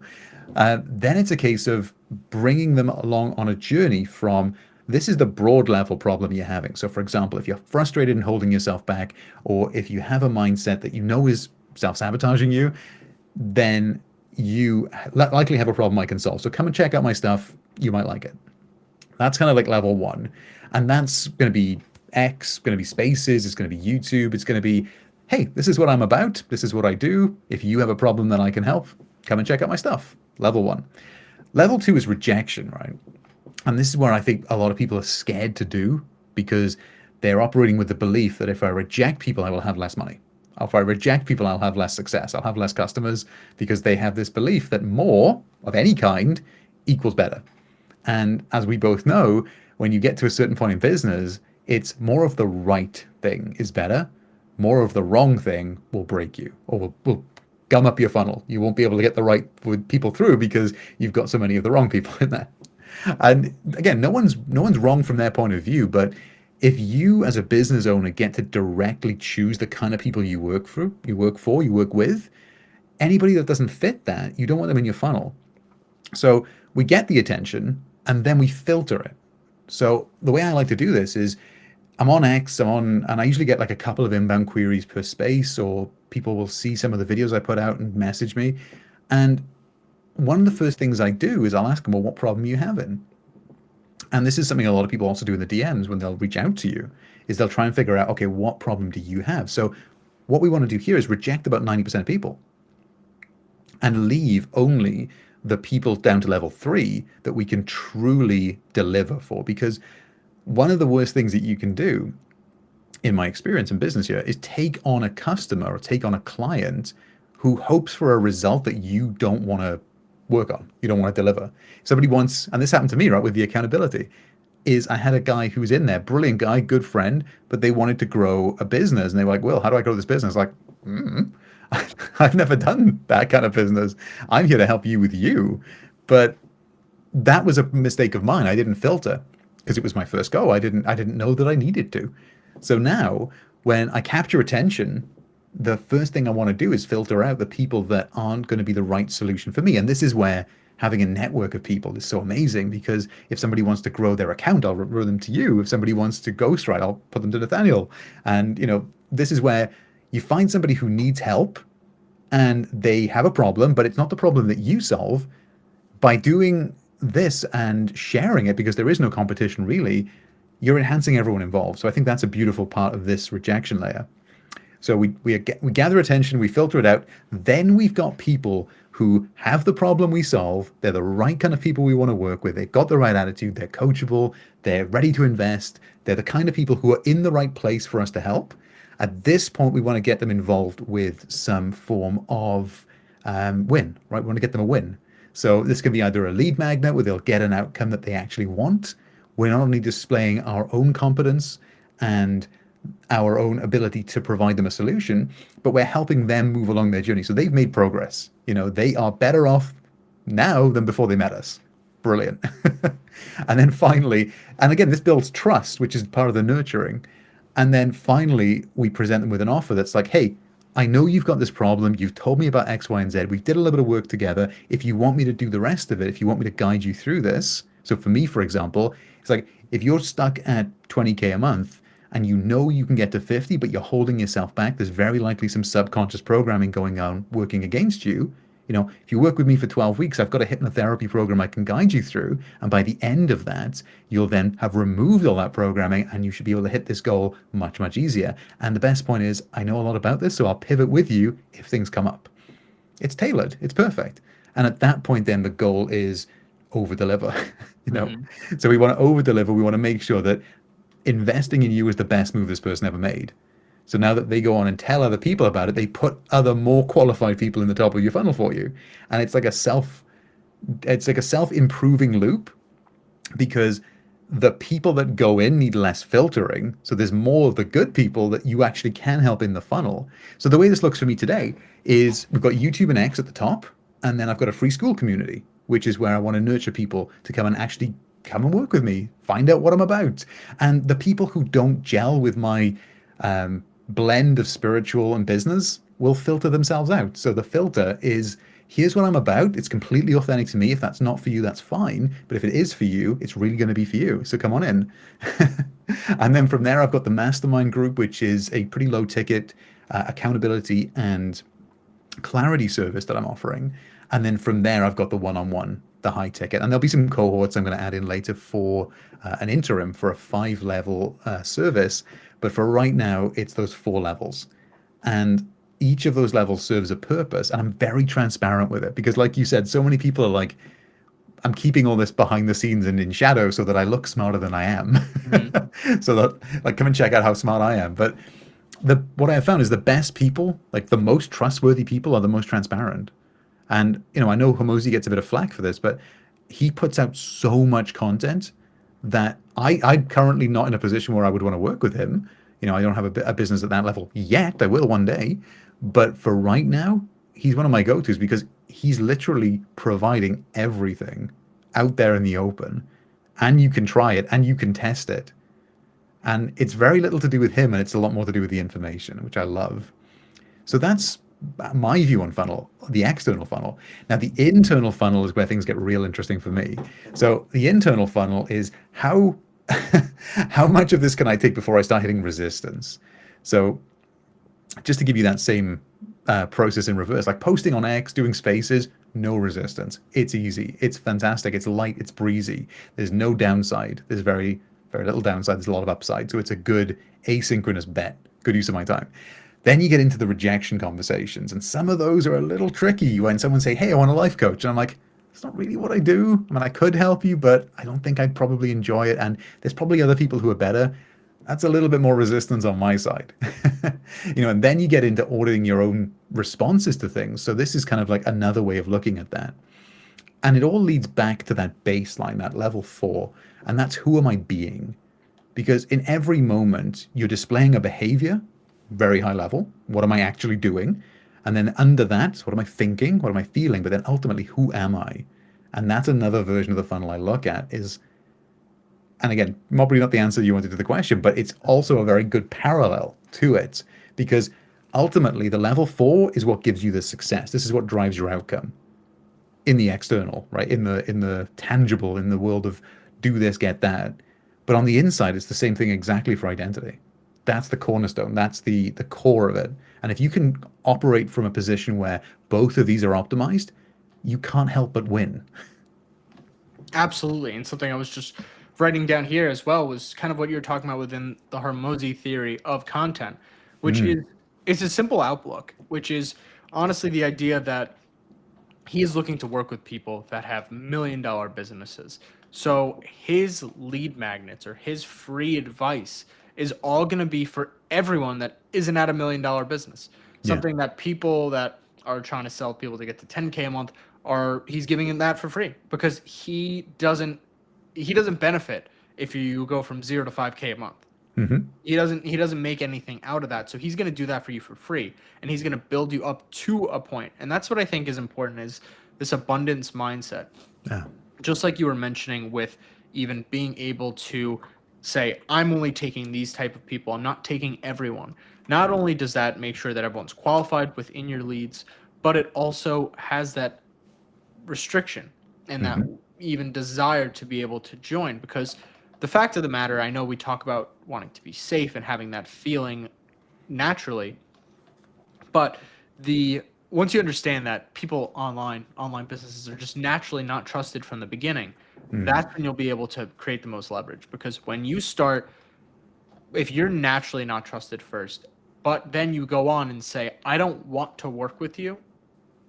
then it's a case of bringing them along on a journey from this is the broad level problem you're having. So for example, if you're frustrated and holding yourself back, or if you have a mindset that you know is self-sabotaging you, then you likely have a problem I can solve. So come and check out my stuff. You might like it. That's kind of like level one. And that's going to be X, going to be spaces, it's going to be YouTube, it's going to be, hey, this is what I'm about, this is what I do. If you have a problem that I can help, come and check out my stuff. Level one. Level two is rejection, right? And this is where I think a lot of people are scared to do, because they're operating with the belief that if I reject people, I will have less money. If I reject people, I'll have less success. I'll have less customers, because they have this belief that more of any kind equals better. And as we both know, when you get to a certain point in business, it's more of the right thing is better. More of the wrong thing will break you, or will gum up your funnel. You won't be able to get the right people through because you've got so many of the wrong people in there. And again, no one's wrong from their point of view, but if you as a business owner get to directly choose the kind of people you work with, anybody that doesn't fit that, you don't want them in your funnel. So we get the attention and then we filter it. So the way I like to do this is I'm on X, and I usually get like a couple of inbound queries per space, or people will see some of the videos I put out and message me. And one of the first things I do is I'll ask them, well, what problem are you having? And this is something a lot of people also do in the DMs when they'll reach out to you, is they'll try and figure out, okay, what problem do you have? So what we want to do here is reject about 90% of people and leave only the people down to level 3 that we can truly deliver for. Because one of the worst things that you can do, in my experience in business here, is take on a customer or take on a client who hopes for a result that you don't want to work on, you don't want to deliver. Somebody wants, and this happened to me, right, with the accountability, is I had a guy who was in there, brilliant guy, good friend, but they wanted to grow a business. And they were like, Will, how do I grow this business? Like, I've never done that kind of business. I'm here to help you with you. But that was a mistake of mine. I didn't filter, because it was my first go. I didn't know that I needed to. So now when I capture attention, the first thing I want to do is filter out the people that aren't going to be the right solution for me. And this is where having a network of people is so amazing, because if somebody wants to grow their account, I'll refer them to you. If somebody wants to ghostwrite, I'll put them to Nathaniel. And this is where you find somebody who needs help and they have a problem, but it's not the problem that you solve. By doing this and sharing it, because there is no competition really, you're enhancing everyone involved. So I think that's a beautiful part of this rejection layer. So we gather attention, we filter it out, then we've got people who have the problem we solve. They're the right kind of people we want to work with. They've got the right attitude. They're coachable. They're ready to invest. They're the kind of people who are in the right place for us to help. At this point, we want to get them involved with some form of win, right? We want to get them a win. So this can be either a lead magnet where they'll get an outcome that they actually want. We're not only displaying our own competence and our own ability to provide them a solution, but we're helping them move along their journey. So they've made progress. They are better off now than before they met us. Brilliant. And then finally, and again, this builds trust, which is part of the nurturing. And then finally, we present them with an offer that's like, hey, I know you've got this problem. You've told me about X, Y, and Z. We did a little bit of work together. If you want me to do the rest of it, if you want me to guide you through this. So for me, for example, it's like if you're stuck at 20K a month and you know you can get to 50, but you're holding yourself back, there's very likely some subconscious programming going on working against you. If you work with me for 12 weeks, I've got a hypnotherapy program I can guide you through. And by the end of that, you'll then have removed all that programming and you should be able to hit this goal much, much easier. And the best point is, I know a lot about this, so I'll pivot with you if things come up. It's tailored, it's perfect. And at that point, then the goal is over deliver. So we want to over deliver. We want to make sure that investing in you is the best move this person ever made. So now that they go on and tell other people about it, they put other more qualified people in the top of your funnel for you. And it's like a self-improving loop, because the people that go in need less filtering. So there's more of the good people that you actually can help in the funnel. So the way this looks for me today is we've got YouTube and X at the top, and then I've got a free school community, which is where I want to nurture people to come and work with me, find out what I'm about. And the people who don't gel with my blend of spiritual and business will filter themselves out. So the filter is, here's what I'm about. It's completely authentic to me. If that's not for you, that's fine. But if it is for you, it's really going to be for you. So come on in. And then from there, I've got the mastermind group, which is a pretty low ticket accountability and clarity service that I'm offering. And then from there, I've got the one-on-one, the high ticket. And there'll be some cohorts I'm going to add in later for an interim for a 5-level service. But for right now, it's those 4 levels. And each of those levels serves a purpose. And I'm very transparent with it because, like you said, so many people are like, I'm keeping all this behind the scenes and in shadow so that I look smarter than I am. So that, like, come and check out how smart I am. But what I have found is the best people, like the most trustworthy people, are the most transparent. And, I know Hormozi gets a bit of flack for this, but he puts out so much content that I'm currently not in a position where I would want to work with him. I don't have a business at that level yet. I will one day. But for right now, he's one of my go-tos because he's literally providing everything out there in the open. And you can try it and you can test it. And it's very little to do with him and it's a lot more to do with the information, which I love. So that's my view on funnel, the external funnel. Now, the internal funnel is where things get real interesting for me. So the internal funnel is how much of this can I take before I start hitting resistance? So just to give you that same process in reverse, like posting on X, doing spaces, no resistance. It's easy. It's fantastic. It's light. It's breezy. There's no downside. There's very, very little downside. There's a lot of upside. So it's a good asynchronous bet. Good use of my time. Then you get into the rejection conversations, and some of those are a little tricky when someone say, hey, I want a life coach. And I'm like, it's not really what I do. I mean, I could help you, but I don't think I'd probably enjoy it. And there's probably other people who are better. That's a little bit more resistance on my side. And then you get into auditing your own responses to things. So this is kind of like another way of looking at that. And it all leads back to that baseline, that level 4. And that's, who am I being? Because in every moment, you're displaying a behavior, very high level. What am I actually doing? And then under that, what am I thinking? What am I feeling? But then ultimately, who am I? And that's another version of the funnel I look at is, and again, probably not the answer you wanted to the question, but it's also a very good parallel to it, because ultimately the level 4 is what gives you the success. This is what drives your outcome in the external, right? In the tangible, in the world of do this, get that. But on the inside, it's the same thing exactly for identity. That's the cornerstone. That's the core of it. And if you can operate from a position where both of these are optimized, you can't help but win. Absolutely. And something I was just writing down here as well was kind of what you're talking about within the Hormozi theory of content, which is a simple outlook, which is honestly the idea that he is looking to work with people that have $1 million businesses. So his lead magnets or his free advice is all going to be for everyone that isn't at $1 million business. Something that people that are trying to sell people to get to 10K a month he's giving them that for free, because he doesn't benefit if you go from 0 to 5K a month. He doesn't make anything out of that. So he's going to do that for you for free, and he's going to build you up to a point. And that's what I think is important, is this abundance mindset. Yeah. Just like you were mentioning with even being able to say, I'm only taking these type of people, I'm not taking everyone. Not only does that make sure that everyone's qualified within your leads, but it also has that restriction and that even desire to be able to join. Because the fact of the matter, I know we talk about wanting to be safe and having that feeling naturally, but once you understand that people online businesses are just naturally not trusted from the beginning, that's when you'll be able to create the most leverage. Because when you start, if you're naturally not trusted first, but then you go on and say, I don't want to work with you,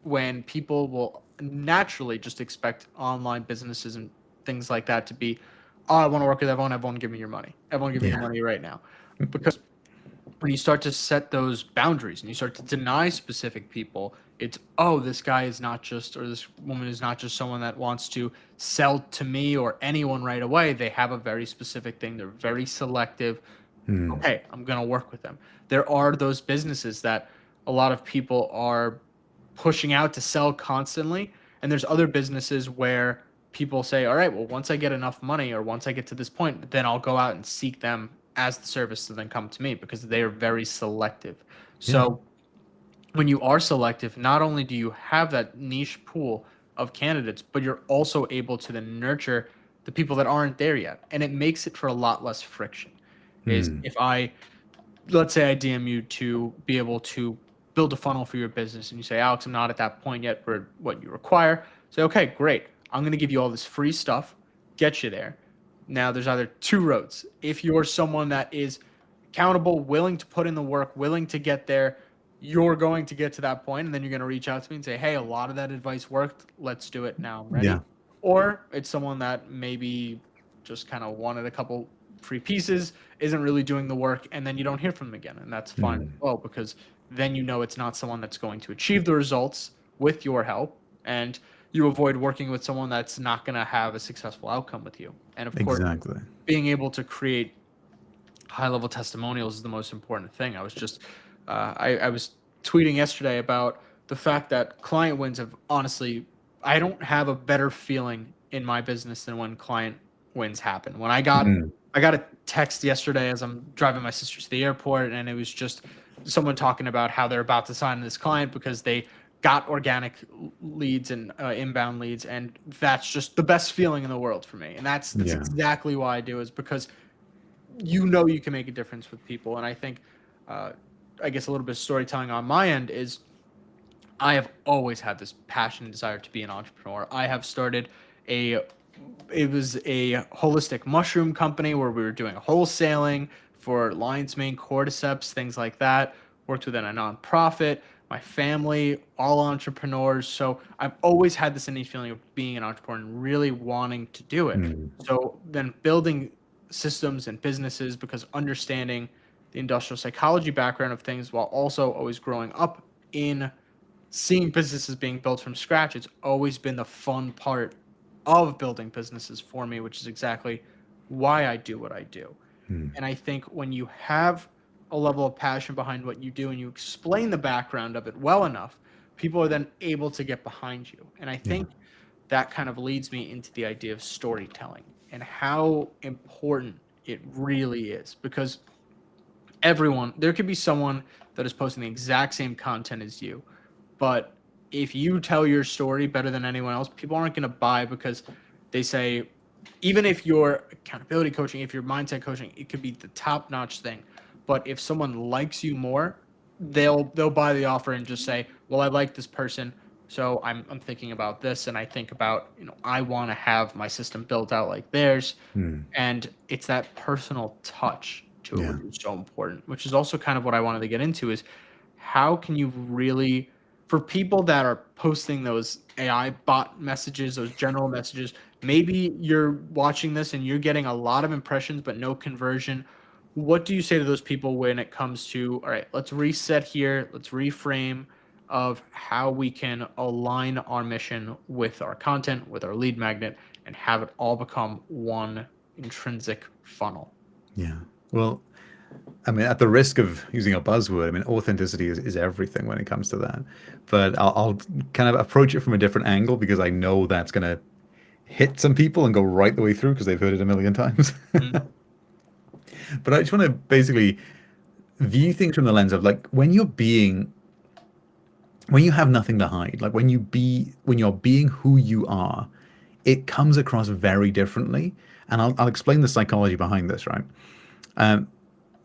when people will naturally just expect online businesses and things like that to be, oh, I want to work with everyone give me your money. Everyone give me your money right now. Because when you start to set those boundaries and you start to deny specific people, it's, oh, this guy is not just, or this woman is not just someone that wants to sell to me or anyone right away. They have a very specific thing. They're very selective. Okay, I'm going to work with them. There are those businesses that a lot of people are pushing out to sell constantly. And there's other businesses where people say, all right, well, once I get enough money or once I get to this point, then I'll go out and seek them as the service to then come to me, because they are very selective. So when you are selective, not only do you have that niche pool of candidates, but you're also able to then nurture the people that aren't there yet. And it makes it for a lot less friction. Is if let's say I DM you to be able to build a funnel for your business, and you say, Alex, I'm not at that point yet for what you require. Say, okay, great. I'm going to give you all this free stuff, get you there. Now there's either two roads. If you're someone that is accountable, willing to put in the work, willing to get there, you're going to get to that point, and then you're going to reach out to me and say, hey, a lot of that advice worked. Let's do it now. I'm ready. Yeah. Or it's someone that maybe just kind of wanted a couple free pieces, isn't really doing the work, and then you don't hear from them again. And that's fine as well, because then you know it's not someone that's going to achieve the results with your help, and you avoid working with someone that's not going to have a successful outcome with you. And of course, being able to create high-level testimonials is the most important thing. I was just I was tweeting yesterday about the fact that client wins have, honestly, I don't have a better feeling in my business than when client wins happen. When I got a text yesterday as I'm driving my sister to the airport, and it was just someone talking about how they're about to sign this client because they got organic leads and inbound leads, and that's just the best feeling in the world for me. And that's exactly why I do, is because you know you can make a difference with people. And I think I guess a little bit of storytelling on my end is I have always had this passion and desire to be an entrepreneur. I have started it was a holistic mushroom company where we were doing wholesaling for lion's mane, cordyceps, things like that. Worked within a nonprofit. My family, all entrepreneurs. So I've always had this innate feeling of being an entrepreneur and really wanting to do it. So then building systems and businesses, because understanding the industrial psychology background of things, while also always growing up in seeing businesses being built from scratch, it's always been the fun part of building businesses for me, which is exactly why I do what I do. And I think when you have a level of passion behind what you do and you explain the background of it well enough, people are then able to get behind you. And I think that kind of leads me into the idea of storytelling and how important it really is, because there could be someone that is posting the exact same content as you, but if you tell your story better than anyone else, people aren't going to buy, because they say, even if you're accountability coaching, if you're mindset coaching, it could be the top-notch thing. But if someone likes you more, they'll buy the offer and just say, well, I like this person, so I'm thinking about this, and I think about, I want to have my system built out like theirs. And it's that personal touch to it, which is so important, which is also kind of what I wanted to get into, is how can you really, for people that are posting those AI bot messages, those general messages, maybe you're watching this and you're getting a lot of impressions but no conversion. what do you say to those people when it comes to, all right, let's reset here, let's reframe of how we can align our mission with our content, with our lead magnet, and have it all become one intrinsic funnel? Yeah. Well, I mean, at the risk of using a buzzword, I mean, authenticity is everything when it comes to that. But I'll kind of approach it from a different angle because I know that's going to hit some people and go right the way through because they've heard it a million times. Mhm. But I just want to basically view things from the lens of like when you have nothing to hide, like when you're being who you are, it comes across very differently. And I'll explain the psychology behind this, right?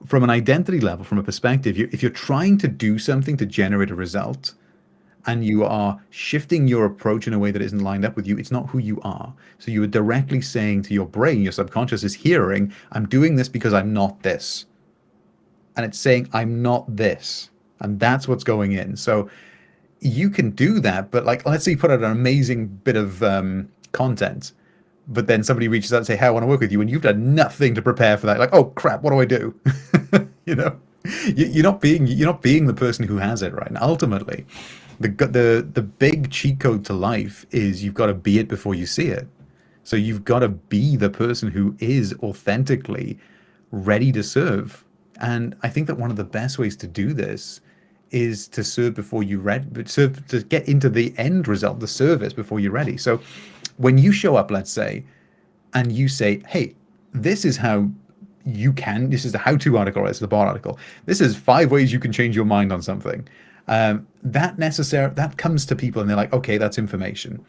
From an identity level, from a perspective, if you're trying to do something to generate a result and you are shifting your approach in a way that isn't lined up with you, it's not who you are. So you are directly saying to your brain, your subconscious is hearing, I'm doing this because I'm not this. And it's saying, I'm not this. And that's what's going in. So you can do that, but like, let's say you put out an amazing bit of content, but then somebody reaches out and say, "Hey, I want to work with you," and you've done nothing to prepare for that. Like, oh crap, what do I do? you know, you're not being the person who has it, right? And ultimately, the big cheat code to life is you've got to be it before you see it. So you've got to be the person who is authentically ready to serve. And I think that one of the best ways to do this is to serve before you're ready, but serve to get into the end result, the service before you're ready. So when you show up, let's say, and you say, hey, this is how this is the how-to article, right? It's the bar article. This is 5 ways you can change your mind on something. That comes to people and they're like, okay, that's information.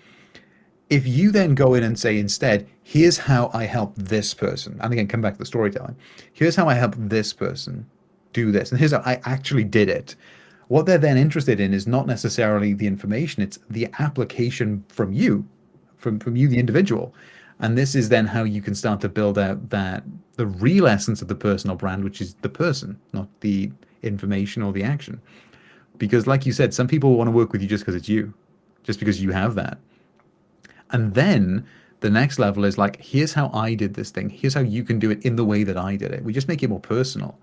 If you then go in and say instead, here's how I help this person, and again, come back to the storytelling. Here's how I help this person do this, and here's how I actually did it. What they're then interested in is not necessarily the information, it's the application from you, from you, the individual. And this is then how you can start to build out that the real essence of the personal brand, which is the person, not the information or the action. Because like you said, some people want to work with you just because it's you, just because you have that. And then the next level is like, here's how I did this thing. Here's how you can do it in the way that I did it. We just make it more personal.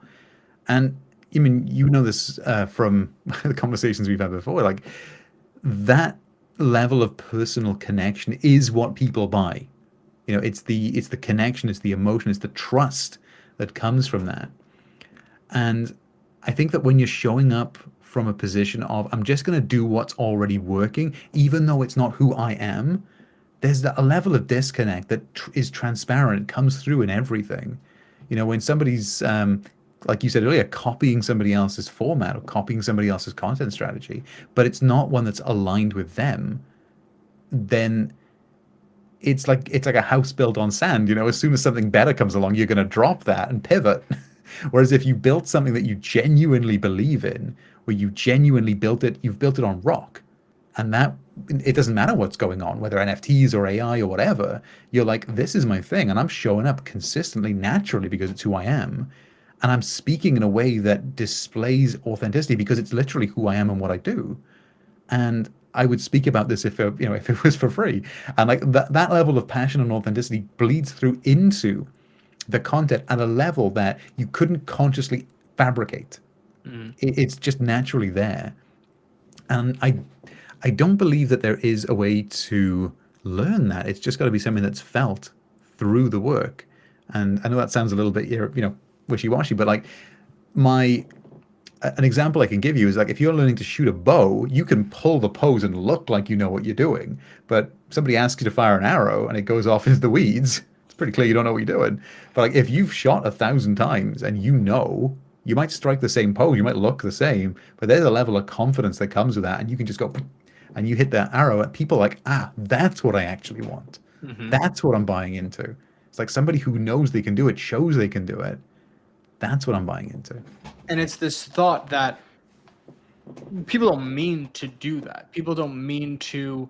And I mean, you know this from the conversations we've had before. Like that level of personal connection is what people buy. You know, it's the connection, it's the emotion, it's the trust that comes from that. And I think that when you're showing up from a position of I'm just going to do what's already working, even though it's not who I am, there's a level of disconnect that is transparent, comes through in everything. You know, when somebody's, like you said earlier, copying somebody else's format or copying somebody else's content strategy, but it's not one that's aligned with them, then it's like a house built on sand. You know, as soon as something better comes along, you're going to drop that and pivot. Whereas if you built something that you genuinely believe in, where you genuinely built it, you've built it on rock. And that it doesn't matter what's going on, whether NFTs or AI or whatever, you're like, this is my thing. And I'm showing up consistently, naturally, because it's who I am. And I'm speaking in a way that displays authenticity because it's literally who I am and what I do. And I would speak about this if if it was for free. And like that level of passion and authenticity bleeds through into the content at a level that you couldn't consciously fabricate. It's just naturally there. And I don't believe that there is a way to learn that. It's just got to be something that's felt through the work. And I know that sounds a little bit wishy-washy, but like an example I can give you is like if you're learning to shoot a bow, you can pull the pose and look like you know what you're doing. But somebody asks you to fire an arrow and it goes off into the weeds, it's pretty clear you don't know what you're doing. But like if you've shot 1,000 times and you might strike the same pose, you might look the same, but there's a level of confidence that comes with that, and you can just go and you hit that arrow, and people are like, that's what I actually want. That's what I'm buying into. It's like somebody who knows they can do it, shows they can do it. That's what I'm buying into. And it's this thought that people don't mean to do that. People don't mean to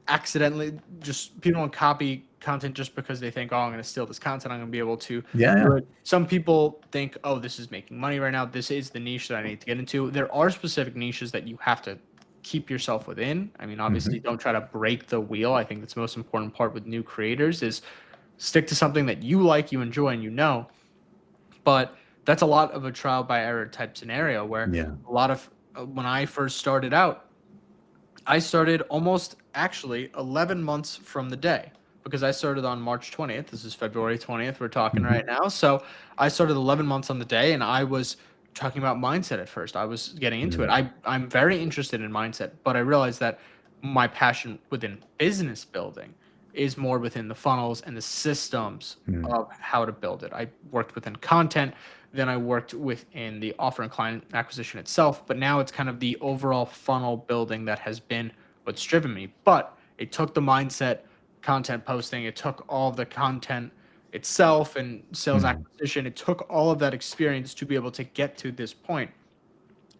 accidentally people don't copy content just because they think, oh, I'm going to steal this content, I'm going to be able to do it. Some people think, oh, this is making money right now, this is the niche that I need to get into. There are specific niches that you have to keep yourself within. I mean, obviously don't try to break the wheel. I think that's the most important part with new creators is stick to something that you like, you enjoy, and you know. But that's a lot of a trial by error type scenario where Yeah. a lot of when I first started out, I started almost actually 11 months from the day because I started on March 20th. This is February 20th. We're talking Hmm. right now. So I started 11 months on the day, and I was talking about mindset at first. I was getting into it. Mm. I'm very interested in mindset, but I realized that my passion within business building is more within the funnels and the systems Mm. of how to build it. I worked within content, then I worked within the offer and client acquisition itself, but now it's kind of the overall funnel building that has been what's driven me. But it took the mindset, content posting, it took all of the content itself and sales Mm. acquisition. It took all of that experience to be able to get to this point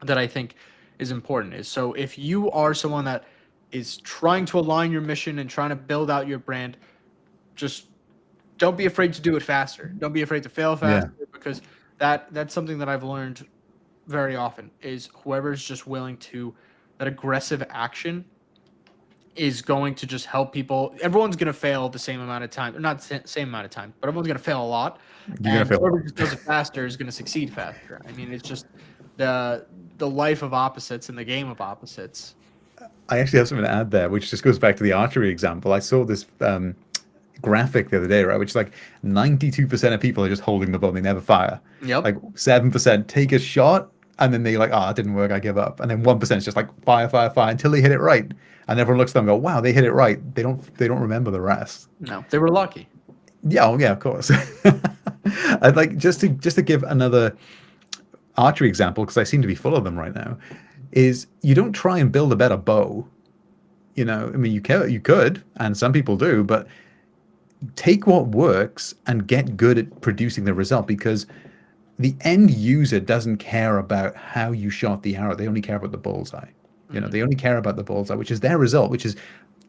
that I think is important. Is so if you are someone that is trying to align your mission and trying to build out your brand, just don't be afraid to do it faster. Don't be afraid to fail Yeah. faster because that's something that I've learned very often is whoever's just willing to that aggressive action is going to just help people. Everyone's going to fail the same amount of time, or not same amount of time, but everyone's going to fail a lot. You're gonna And fail a whoever lot. just does it faster is going to succeed faster. I mean, it's just the the life of opposites and the game of opposites. I actually have something to add there, which just goes back to the archery example. I saw this graphic the other day, right? Which is like 92% of people are just holding the bow, they never fire. Yep. Like 7% take a shot and then they like, it didn't work, I give up. And then 1% is just like fire, fire, fire until they hit it right. And everyone looks at them and go, wow, they hit it right. They don't remember the rest. No, they were lucky. Yeah, oh, yeah, of course. I'd like just to give another archery example, because I seem to be full of them right now, is you don't try and build a better bow. I mean, you could, and some people do, but take what works and get good at producing the result, because the end user doesn't care about how you shot the arrow. They only care about the bullseye. They only care about the bullseye, which is their result, which is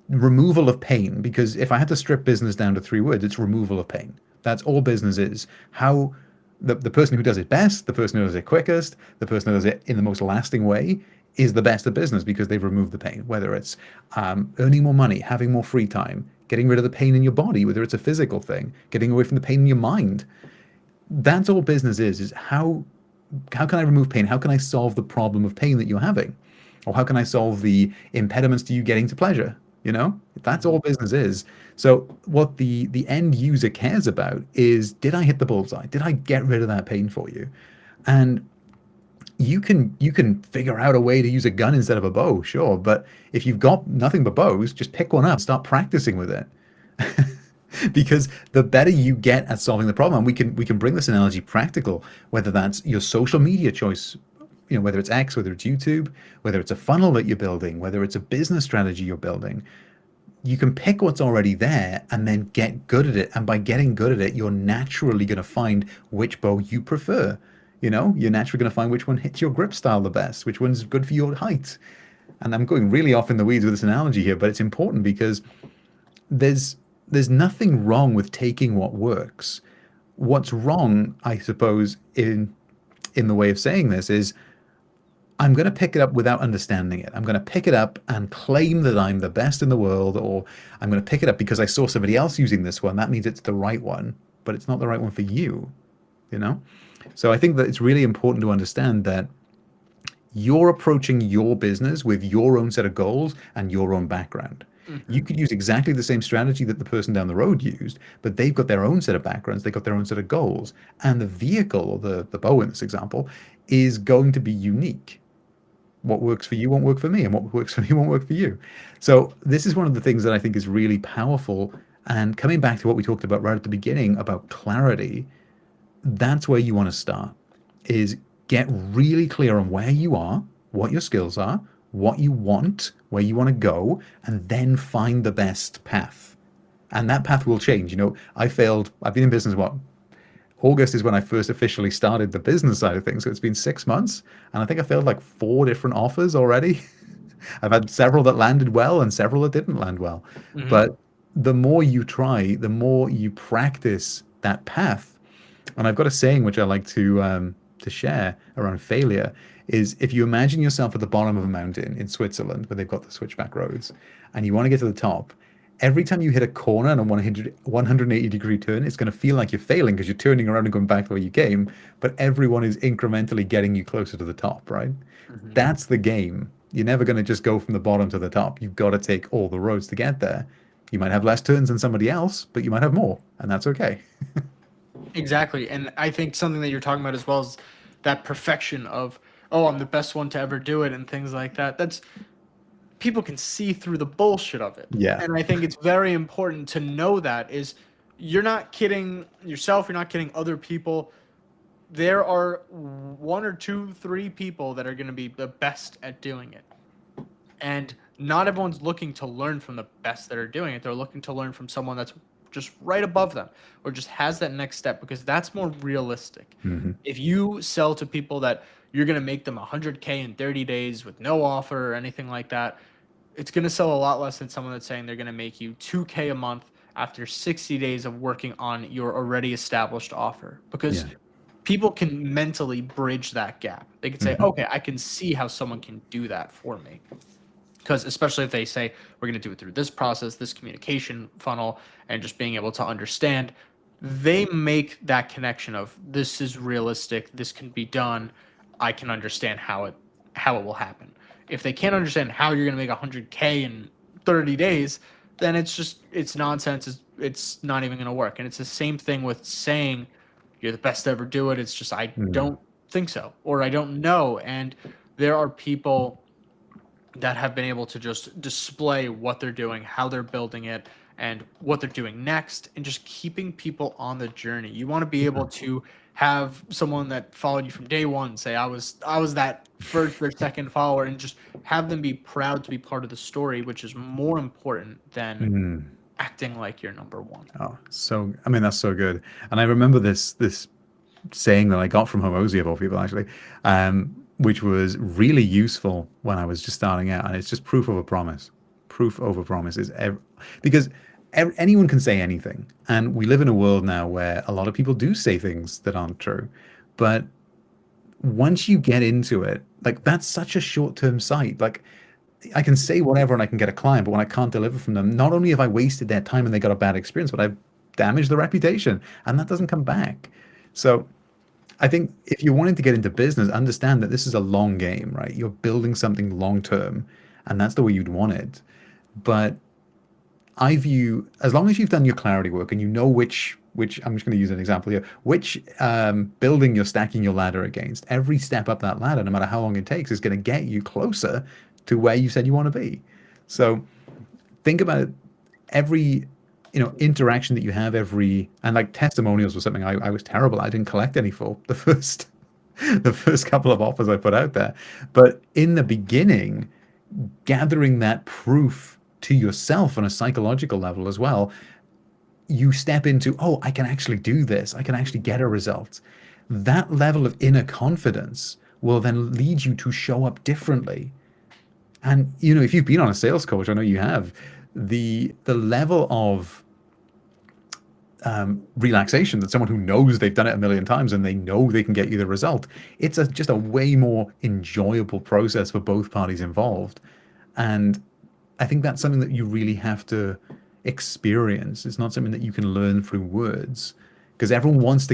removal of pain. Because if I had to strip business down to 3 words, it's removal of pain. That's all business is. How the person who does it best, the person who does it quickest, the person who does it in the most lasting way is the best at business, because they've removed the pain, whether it's earning more money, having more free time, getting rid of the pain in your body, whether it's a physical thing, getting away from the pain in your mind. That's all business is how can I remove pain? How can I solve the problem of pain that you're having? Or how can I solve the impediments to you getting to pleasure? That's all business is. So what the end user cares about is, did I hit the bullseye? Did I get rid of that pain for you? And you can figure out a way to use a gun instead of a bow, sure. But if you've got nothing but bows, just pick one up, start practicing with it. Because the better you get at solving the problem, and we can bring this analogy practical, whether that's your social media choice, whether it's X, whether it's YouTube, whether it's a funnel that you're building, whether it's a business strategy you're building. You can pick what's already there and then get good at it. And by getting good at it, you're naturally going to find which bow you prefer. You're naturally going to find which one hits your grip style the best, which one's good for your height. And I'm going really off in the weeds with this analogy here, but it's important because there's nothing wrong with taking what works. What's wrong, I suppose, in the way of saying this is, I'm going to pick it up without understanding it. I'm going to pick it up and claim that I'm the best in the world, or I'm going to pick it up because I saw somebody else using this one. That means it's the right one, but it's not the right one for you, So I think that it's really important to understand that you're approaching your business with your own set of goals and your own background. You could use exactly the same strategy that the person down the road used, but they've got their own set of backgrounds, they've got their own set of goals, and the vehicle, or the bow in this example, is going to be unique. What works for you won't work for me, and what works for me won't work for you. So this is one of the things that I think is really powerful. And coming back to what we talked about right at the beginning about clarity, that's where you want to start, is get really clear on where you are, what your skills are, what you want, where you want to go, and then find the best path. And that path will change. I've been in business, August is when I first officially started the business side of things. So it's been 6 months, and I think I failed like 4 different offers already. I've had several that landed well and several that didn't land well. But the more you try, the more you practice that path. And I've got a saying which I like to share around failure is, if you imagine yourself at the bottom of a mountain in Switzerland where they've got the switchback roads and you want to get to the top, every time you hit a corner and a 180-degree turn, it's going to feel like you're failing because you're turning around and going back to where you came, but everyone is incrementally getting you closer to the top, right? Mhm. That's the game. You're never going to just go from the bottom to the top. You've got to take all the roads to get there. You might have less turns than somebody else, but you might have more, and that's okay. Exactly. And I think something that you're talking about as well is that perfection of, oh, I'm the best one to ever do it and things like that. That's people can see through the bullshit of it. Yeah. And I think it's very important to know that is you're not kidding yourself, you're not kidding other people. There are one or two, three people that are going to be the best at doing it. And not everyone's looking to learn from the best that are doing it. They're looking to learn from someone that's just right above them or just has that next step because that's more realistic. Mm-hmm. If you sell to people that you're going to make them 100K in 30 days with no offer or anything like that, it's going to sell a lot less than someone that's saying they're going to make you 2K a month after 60 days of working on your already established offer because Yeah. people can mentally bridge that gap. They can say, Mm-hmm. okay, I can see how someone can do that for me. Because especially if they say we're going to do it through this process, this communication funnel, and just being able to understand, they make that connection of this is realistic, this can be done, I can understand how it will happen. If they can't understand how you're going to make 100K in 30 days, then it's nonsense. It's not even going to work. And it's the same thing with saying you're the best to ever do it. It's just I Mm. don't think so, or I don't know. And there are people that have been able to just display what they're doing, how they're building it, and what they're doing next, and just keeping people on the journey. You want to be able to have someone that followed you from day one say, I was that first or second follower, and just have them be proud to be part of the story, which is more important than Mm. acting like you're number one. Oh, so I mean that's so good. And I remember this saying that I got from Homosi of all people actually, which was really useful when I was just starting out, and it's just proof over promise. Proof over promise is because anyone can say anything, and we live in a world now where a lot of people do say things that aren't true, but once you get into it, like that's such a short-term sight. Like I can say whatever and I can get a client, but when I can't deliver from them, not only have I wasted their time and they got a bad experience, but I've damaged the reputation, and that doesn't come back. So I think if you're wanting to get into business, understand that this is a long game, right? You're building something long term, and that's the way you'd want it. But I view, as long as you've done your clarity work and you know which I'm just going to use an example here, which building you're stacking your ladder against, every step up that ladder, no matter how long it takes, is going to get you closer to where you said you want to be. So think about every interaction that you have, and like testimonials was something I was terrible. I didn't collect any for the first couple of offers I put out there. But in the beginning, gathering that proof to yourself on a psychological level as well, you step into, oh, I can actually do this. I can actually get a result. That level of inner confidence will then lead you to show up differently. And if you've been on a sales coach, I know you have, the level of relaxation that someone who knows they've done it a million times and they know they can get you the result, it's just a way more enjoyable process for both parties involved. And I think that's something that you really have to experience. It's not something that you can learn through words, because everyone wants to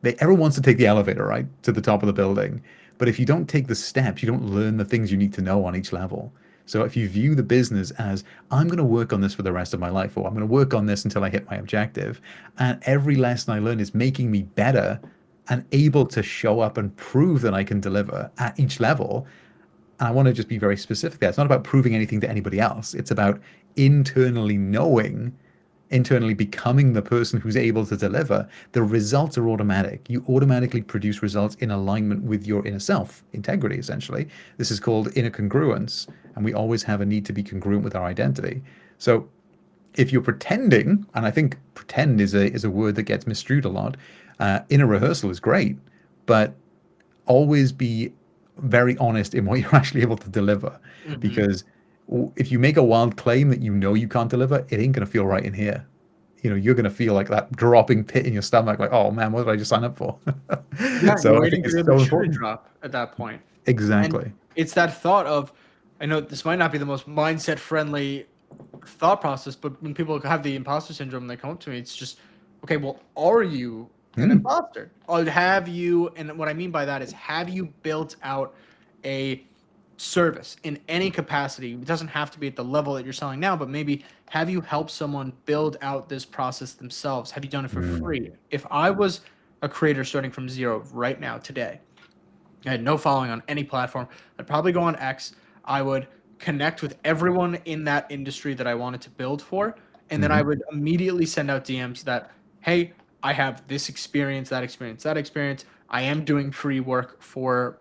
everyone wants to take the elevator right to the top of the building. But if you don't take the steps, you don't learn the things you need to know on each level. So if you view the business as, I'm going to work on this for the rest of my life, or I'm going to work on this until I hit my objective, and every lesson I learn is making me better and able to show up and prove that I can deliver at each level. And I want to just be very specific there. It's not about proving anything to anybody else. It's about internally knowing, internally becoming the person who's able to deliver. The results are automatic. You automatically produce results in alignment with your inner self, integrity, essentially. This is called inner congruence, and we always have a need to be congruent with our identity. So if you're pretending, and I think pretend is a word that gets misstrued a lot, inner rehearsal is great, but always be very honest in what you're actually able to deliver. Mm-hmm. Because if you make a wild claim that you can't deliver, it ain't going to feel right in here. You're going to feel like that dropping pit in your stomach, like, oh man, what did I just sign up for? Yeah, So you're I waiting think for it's the so shoe to important. drop at that point. Exactly. And it's that thought of, I know this might not be the most mindset friendly thought process. But when people have the imposter syndrome, they come up to me. It's just, okay, well, are you an imposter? Or have you? And what I mean by that is, have you built out a service in any capacity? It doesn't have to be at the level that you're selling now, but maybe have you helped someone build out this process themselves? Have you done it for free? If I was a creator starting from zero right now, today, I had no following on any platform, I'd probably go on X. I would connect with everyone in that industry that I wanted to build for. And then I would immediately send out DMs that, hey, I have this experience, that experience, that experience. I am doing free work for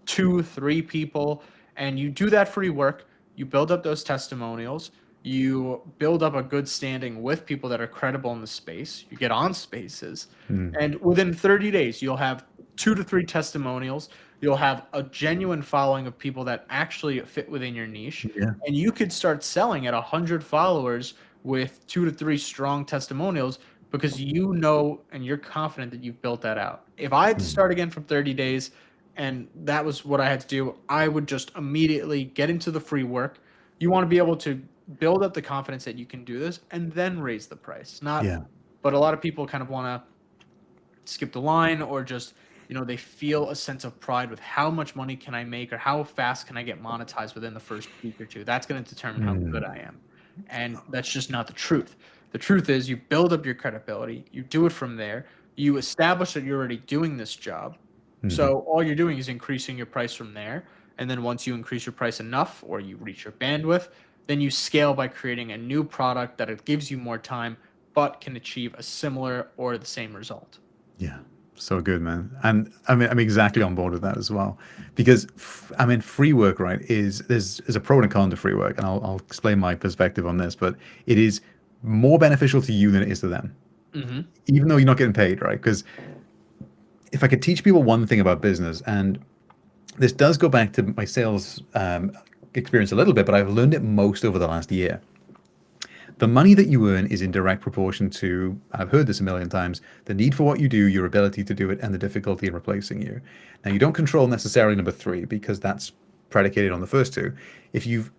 2, 3 people, and you do that free work. You build up those testimonials. You build up a good standing with people that are credible in the space. You get on spaces, and within 30 days, you'll have 2 to 3 testimonials. You'll have a genuine following of people that actually fit within your niche, and you could start selling at 100 followers with 2 to 3 strong testimonials, because you know and you're confident that you've built that out. If I had to start again from 30 days, and that was what I had to do, I would just immediately get into the free work. You want to be able to build up the confidence that you can do this and then raise the price. But a lot of people kind of want to skip the line, or just, they feel a sense of pride with how much money can I make, or how fast can I get monetized within the first week or two. That's going to determine how good I am. And that's just not the truth. The truth is, you build up your credibility, you do it from there, you establish that you're already doing this job. So all you're doing is increasing your price from there. And then once you increase your price enough, or you reach your bandwidth, then you scale by creating a new product that it gives you more time, but can achieve a similar or the same result. Yeah, so good, man. And I'm exactly on board with that as well, because free work, right, there's a pro and a con to free work, and I'll explain my perspective on this, but it is more beneficial to you than it is to them, even though you're not getting paid, right? Because if I could teach people one thing about business, and this does go back to my sales experience a little bit, but I've learned it most over the last year. The money that you earn is in direct proportion to, I've heard this a million times, the need for what you do, your ability to do it, and the difficulty in replacing you. Now, you don't control necessarily number 3, because that's predicated on the first 2. If you've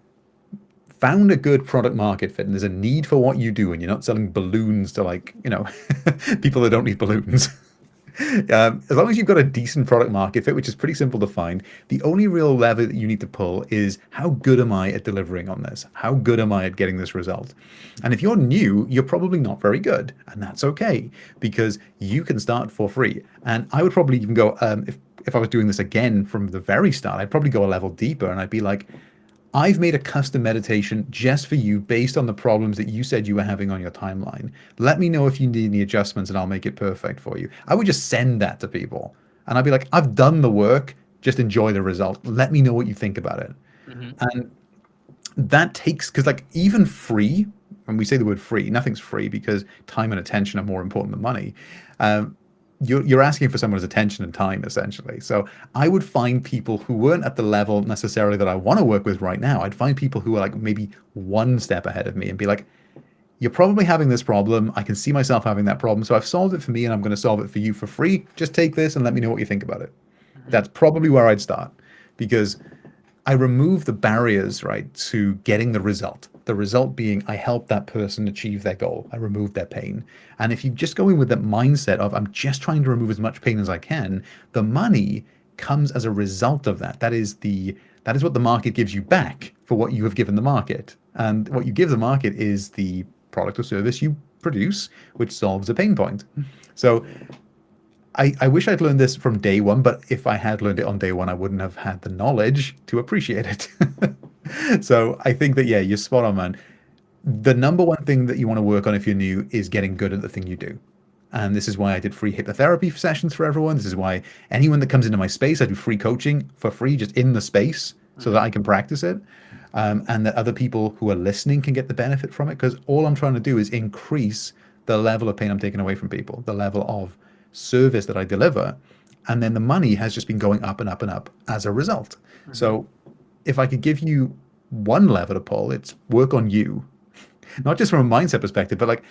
found a good product market fit and there's a need for what you do, and you're not selling balloons to people that don't need balloons, as long as you've got a decent product market fit, which is pretty simple to find, the only real lever that you need to pull is, how good am I at delivering on this? How good am I at getting this result? And if you're new, you're probably not very good, and that's okay, because you can start for free. And I would probably even go, if I was doing this again from the very start, I'd probably go a level deeper, and I'd be like, I've made a custom meditation just for you based on the problems that you said you were having on your timeline. Let me know if you need any adjustments and I'll make it perfect for you. I would just send that to people. And I'd be like, I've done the work, just enjoy the result. Let me know what you think about it. And that takes, because even free, when we say the word free, nothing's free, because time and attention are more important than money. You're asking for someone's attention and time, essentially. So I would find people who weren't at the level necessarily that I want to work with right now. I'd find people who are maybe one step ahead of me, and be like, you're probably having this problem. I can see myself having that problem. So I've solved it for me, and I'm going to solve it for you for free. Just take this and let me know what you think about it. That's probably where I'd start, because I remove the barriers, right, to getting the result. The result being, I help that person achieve their goal. I remove their pain. And if you just go in with that mindset of, I'm just trying to remove as much pain as I can, the money comes as a result of that. That is what the market gives you back for what you have given the market. And what you give the market is the product or service you produce, which solves a pain point. So I wish I'd learned this from day one, but if I had learned it on day one, I wouldn't have had the knowledge to appreciate it. So I think that, you're spot on, man. The number one thing that you want to work on if you're new is getting good at the thing you do. And this is why I did free hypnotherapy sessions for everyone. This is why anyone that comes into my space, I do free coaching for free, just in the space, so that I can practice it. And that other people who are listening can get the benefit from it, because all I'm trying to do is increase the level of pain I'm taking away from people, the level of service that I deliver. And then the money has just been going up and up and up as a result. So if I could give you one lever to pull, it's work on you, not just from a mindset perspective, but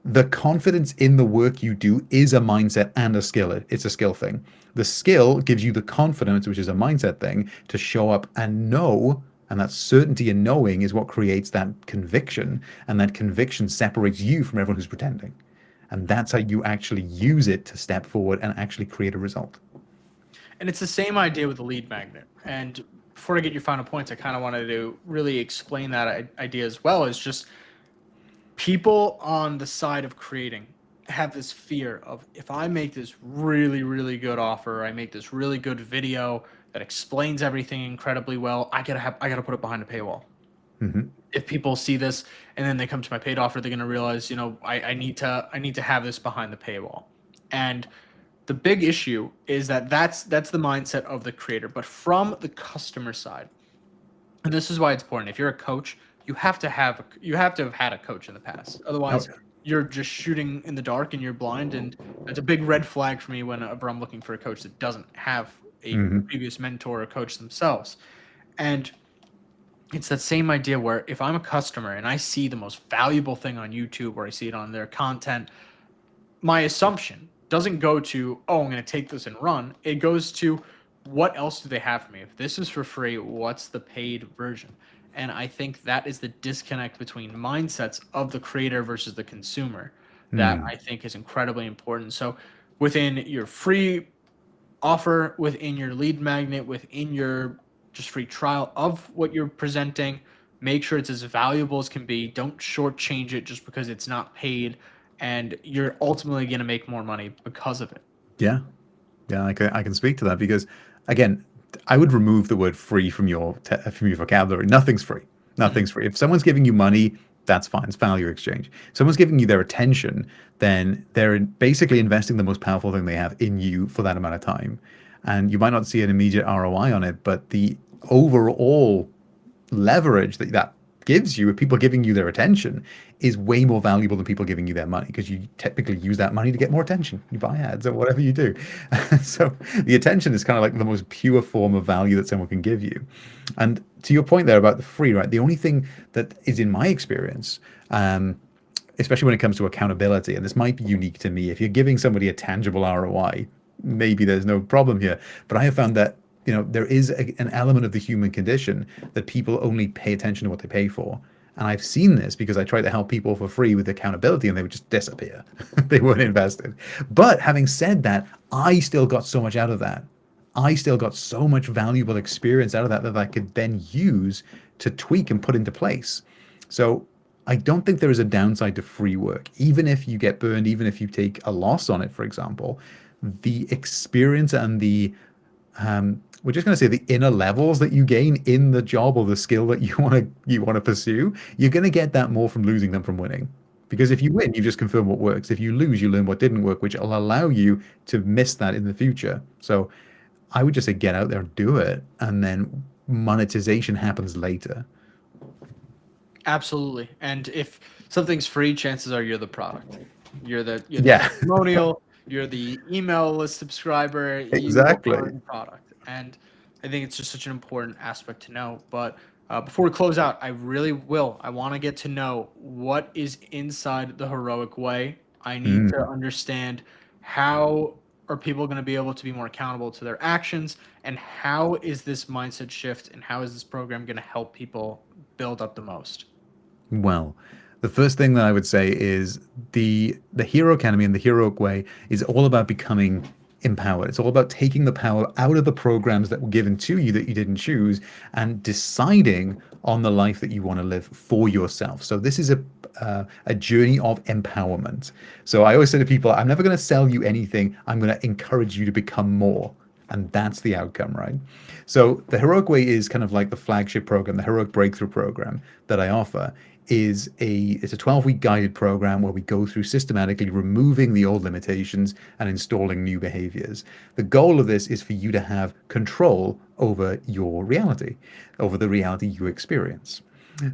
the confidence in the work you do is a mindset and a skill. It's a skill thing. The skill gives you the confidence, which is a mindset thing, to show up and know And that certainty in knowing is what creates that conviction, and that conviction separates you from everyone who's pretending. And that's how you actually use it to step forward and actually create a result. And it's the same idea with the lead magnet. And before I get your final points, I kind of wanted to really explain that idea as well. Is just people on the side of creating have this fear of, if I make this really, really good offer, I make this really good video that explains everything incredibly well, I gotta put it behind a paywall. If people see this and then they come to my paid offer, they're gonna realize, I need to have this behind the paywall. And the big issue is that that's the mindset of the creator. But from the customer side, and this is why it's important, if you're a coach, you have to have had a coach in the past. Otherwise, Okay. you're just shooting in the dark and you're blind. And that's a big red flag for me whenever I'm looking for a coach that doesn't have a previous mentor or coach themselves. And it's that same idea where if I'm a customer and I see the most valuable thing on YouTube, or I see it on their content, my assumption doesn't go to, oh, I'm going to take this and run. It goes to, what else do they have for me? If this is for free, what's the paid version? And I think that is the disconnect between mindsets of the creator versus the consumer that I think is incredibly important. So within your free offer, within your lead magnet, within your just free trial of what you're presenting, make sure it's as valuable as can be. Don't shortchange it just because it's not paid, and you're ultimately going to make more money because of it. Yeah. Yeah, I can speak to that because, again, I would remove the word free from your vocabulary. Nothing's free. Nothing's free. If someone's giving you money, that's fine. It's value exchange. If someone's giving you their attention, then they're basically investing the most powerful thing they have in you for that amount of time. And you might not see an immediate ROI on it, but the overall leverage that gives you, with people giving you their attention, is way more valuable than people giving you their money, because you typically use that money to get more attention. You buy ads or whatever you do. So the attention is kind of like the most pure form of value that someone can give you. And to your point there about the free, right? The only thing that is, in my experience, especially when it comes to accountability, and this might be unique to me, if you're giving somebody a tangible ROI, maybe there's no problem here. But I have found that there is an element of the human condition that people only pay attention to what they pay for. And I've seen this because I tried to help people for free with accountability and they would just disappear. They weren't invested. But having said that, I still got so much out of that. I still got so much valuable experience out of that I could then use to tweak and put into place. So I don't think there is a downside to free work. Even if you get burned, even if you take a loss on it, for example, the experience and the we're just going to say the inner levels that you gain in the job or the skill that you want to pursue, you're going to get that more from losing than from winning. Because if you win, you just confirm what works. If you lose, you learn what didn't work, which will allow you to miss that in the future. So I would just say get out there, do it, and then monetization happens later. Absolutely. And if something's free, chances are you're the product. You're the testimonial, you're the email list subscriber, Exactly. you are the product. And I think it's just such an important aspect to know. But before we close out, I want to get to know what is inside the heroic way. I need to understand, how are people going to be able to be more accountable to their actions, and how is this mindset shift and how is this program going to help people build up the most? Well, the first thing that I would say is the Hero Academy and the Heroic Way is all about becoming empowered. It's all about taking the power out of the programs that were given to you that you didn't choose and deciding on the life that you want to live for yourself. So this is a journey of empowerment. So I always say to people, I'm never going to sell you anything. I'm going to encourage you to become more. And that's the outcome, right? So the Heroic Way is kind of like the flagship program, the Heroic Breakthrough program that I offer. It's a 12-week guided program where we go through systematically removing the old limitations and installing new behaviors. The goal of this is for you to have control over your reality, over the reality you experience.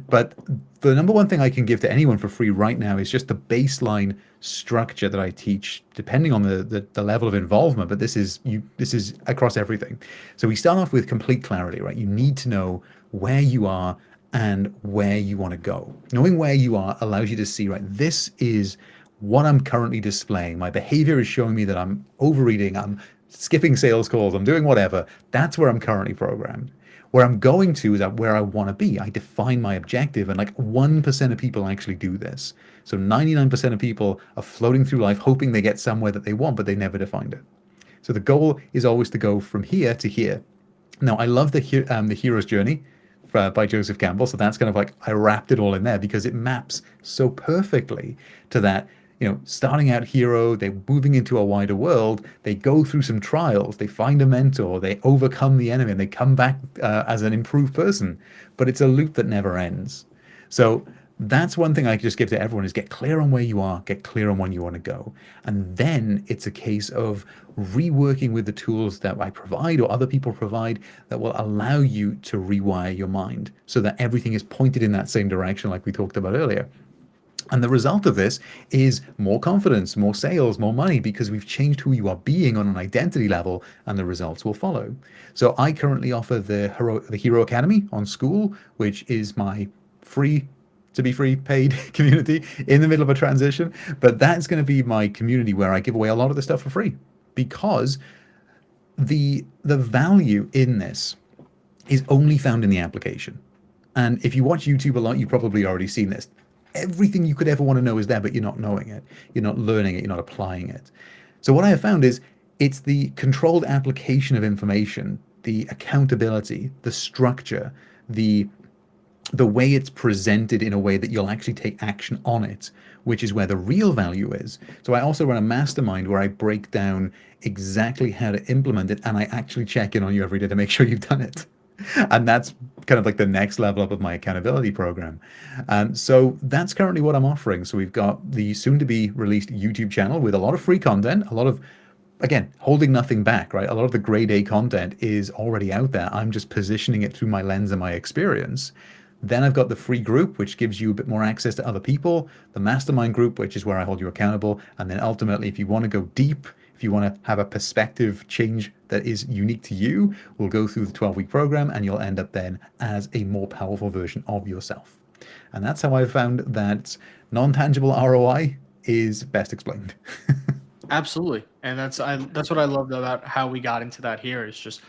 But the number one thing I can give to anyone for free right now is just the baseline structure that I teach, depending on the level of involvement. But this is across everything. So we start off with complete clarity, right? You need to know where you are and where you want to go. Knowing where you are allows you to see, right, this is what I'm currently displaying. My behavior is showing me that I'm overeating, I'm skipping sales calls, I'm doing whatever. That's where I'm currently programmed. Where I'm going to is where I want to be. I define my objective, and like 1% of people actually do this. So 99% of people are floating through life hoping they get somewhere that they want, but they never defined it. So the goal is always to go from here to here. Now, I love the hero's journey by Joseph Campbell. So that's kind of like I wrapped it all in there because it maps so perfectly to that. Starting out hero, they're moving into a wider world. They go through some trials. They find a mentor. They overcome the enemy, and they come back as an improved person. But it's a loop that never ends. So that's one thing I just give to everyone is get clear on where you are, get clear on when you want to go. And then it's a case of reworking with the tools that I provide or other people provide that will allow you to rewire your mind so that everything is pointed in that same direction like we talked about earlier. And the result of this is more confidence, more sales, more money, because we've changed who you are being on an identity level, and the results will follow. So I currently offer the Hero Academy on School, which is my free paid community in the middle of a transition. But that's going to be my community where I give away a lot of the stuff for free, because the value in this is only found in the application. And if you watch YouTube a lot, you've probably already seen this. Everything you could ever want to know is there, but you're not knowing it. You're not learning it. You're not applying it. So what I have found is it's the controlled application of information, the accountability, the structure, the way it's presented in a way that you'll actually take action on it, which is where the real value is. So I also run a mastermind where I break down exactly how to implement it, and I actually check in on you every day to make sure you've done it. And that's kind of like the next level up of my accountability program. So that's currently what I'm offering. So we've got the soon to be released YouTube channel with a lot of free content, a lot of, again, holding nothing back, right? A lot of the grade A content is already out there. I'm just positioning it through my lens and my experience. Then I've got the free group, which gives you a bit more access to other people, the mastermind group, which is where I hold you accountable. And then ultimately, if you want to go deep, if you want to have a perspective change that is unique to you, we'll go through the 12-week program, and you'll end up then as a more powerful version of yourself. And that's how I've found that non-tangible ROI is best explained. Absolutely. And that's what I loved about how we got into that here is just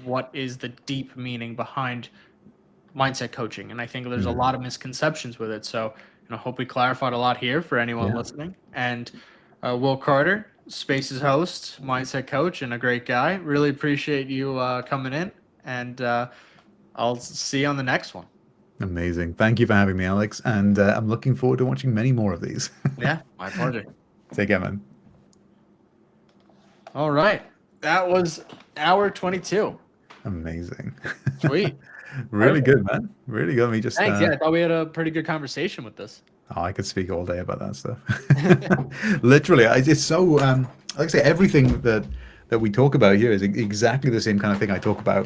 what is the deep meaning behind mindset coaching. And I think there's a lot of misconceptions with it. So, hope we clarified a lot here for anyone listening. And Will Carter, Space's host, mindset coach, and a great guy. Really appreciate you coming in, and I'll see you on the next one. Amazing. Thank you for having me, Alex. And I'm looking forward to watching many more of these. Yeah, my pleasure. Take care, man. All right. That was hour 22. Amazing. Sweet. Really good, man. Really good. Thanks. Yeah, I thought we had a pretty good conversation with this. Oh, I could speak all day about that stuff. Literally, it's so like I say, everything that we talk about here is exactly the same kind of thing I talk about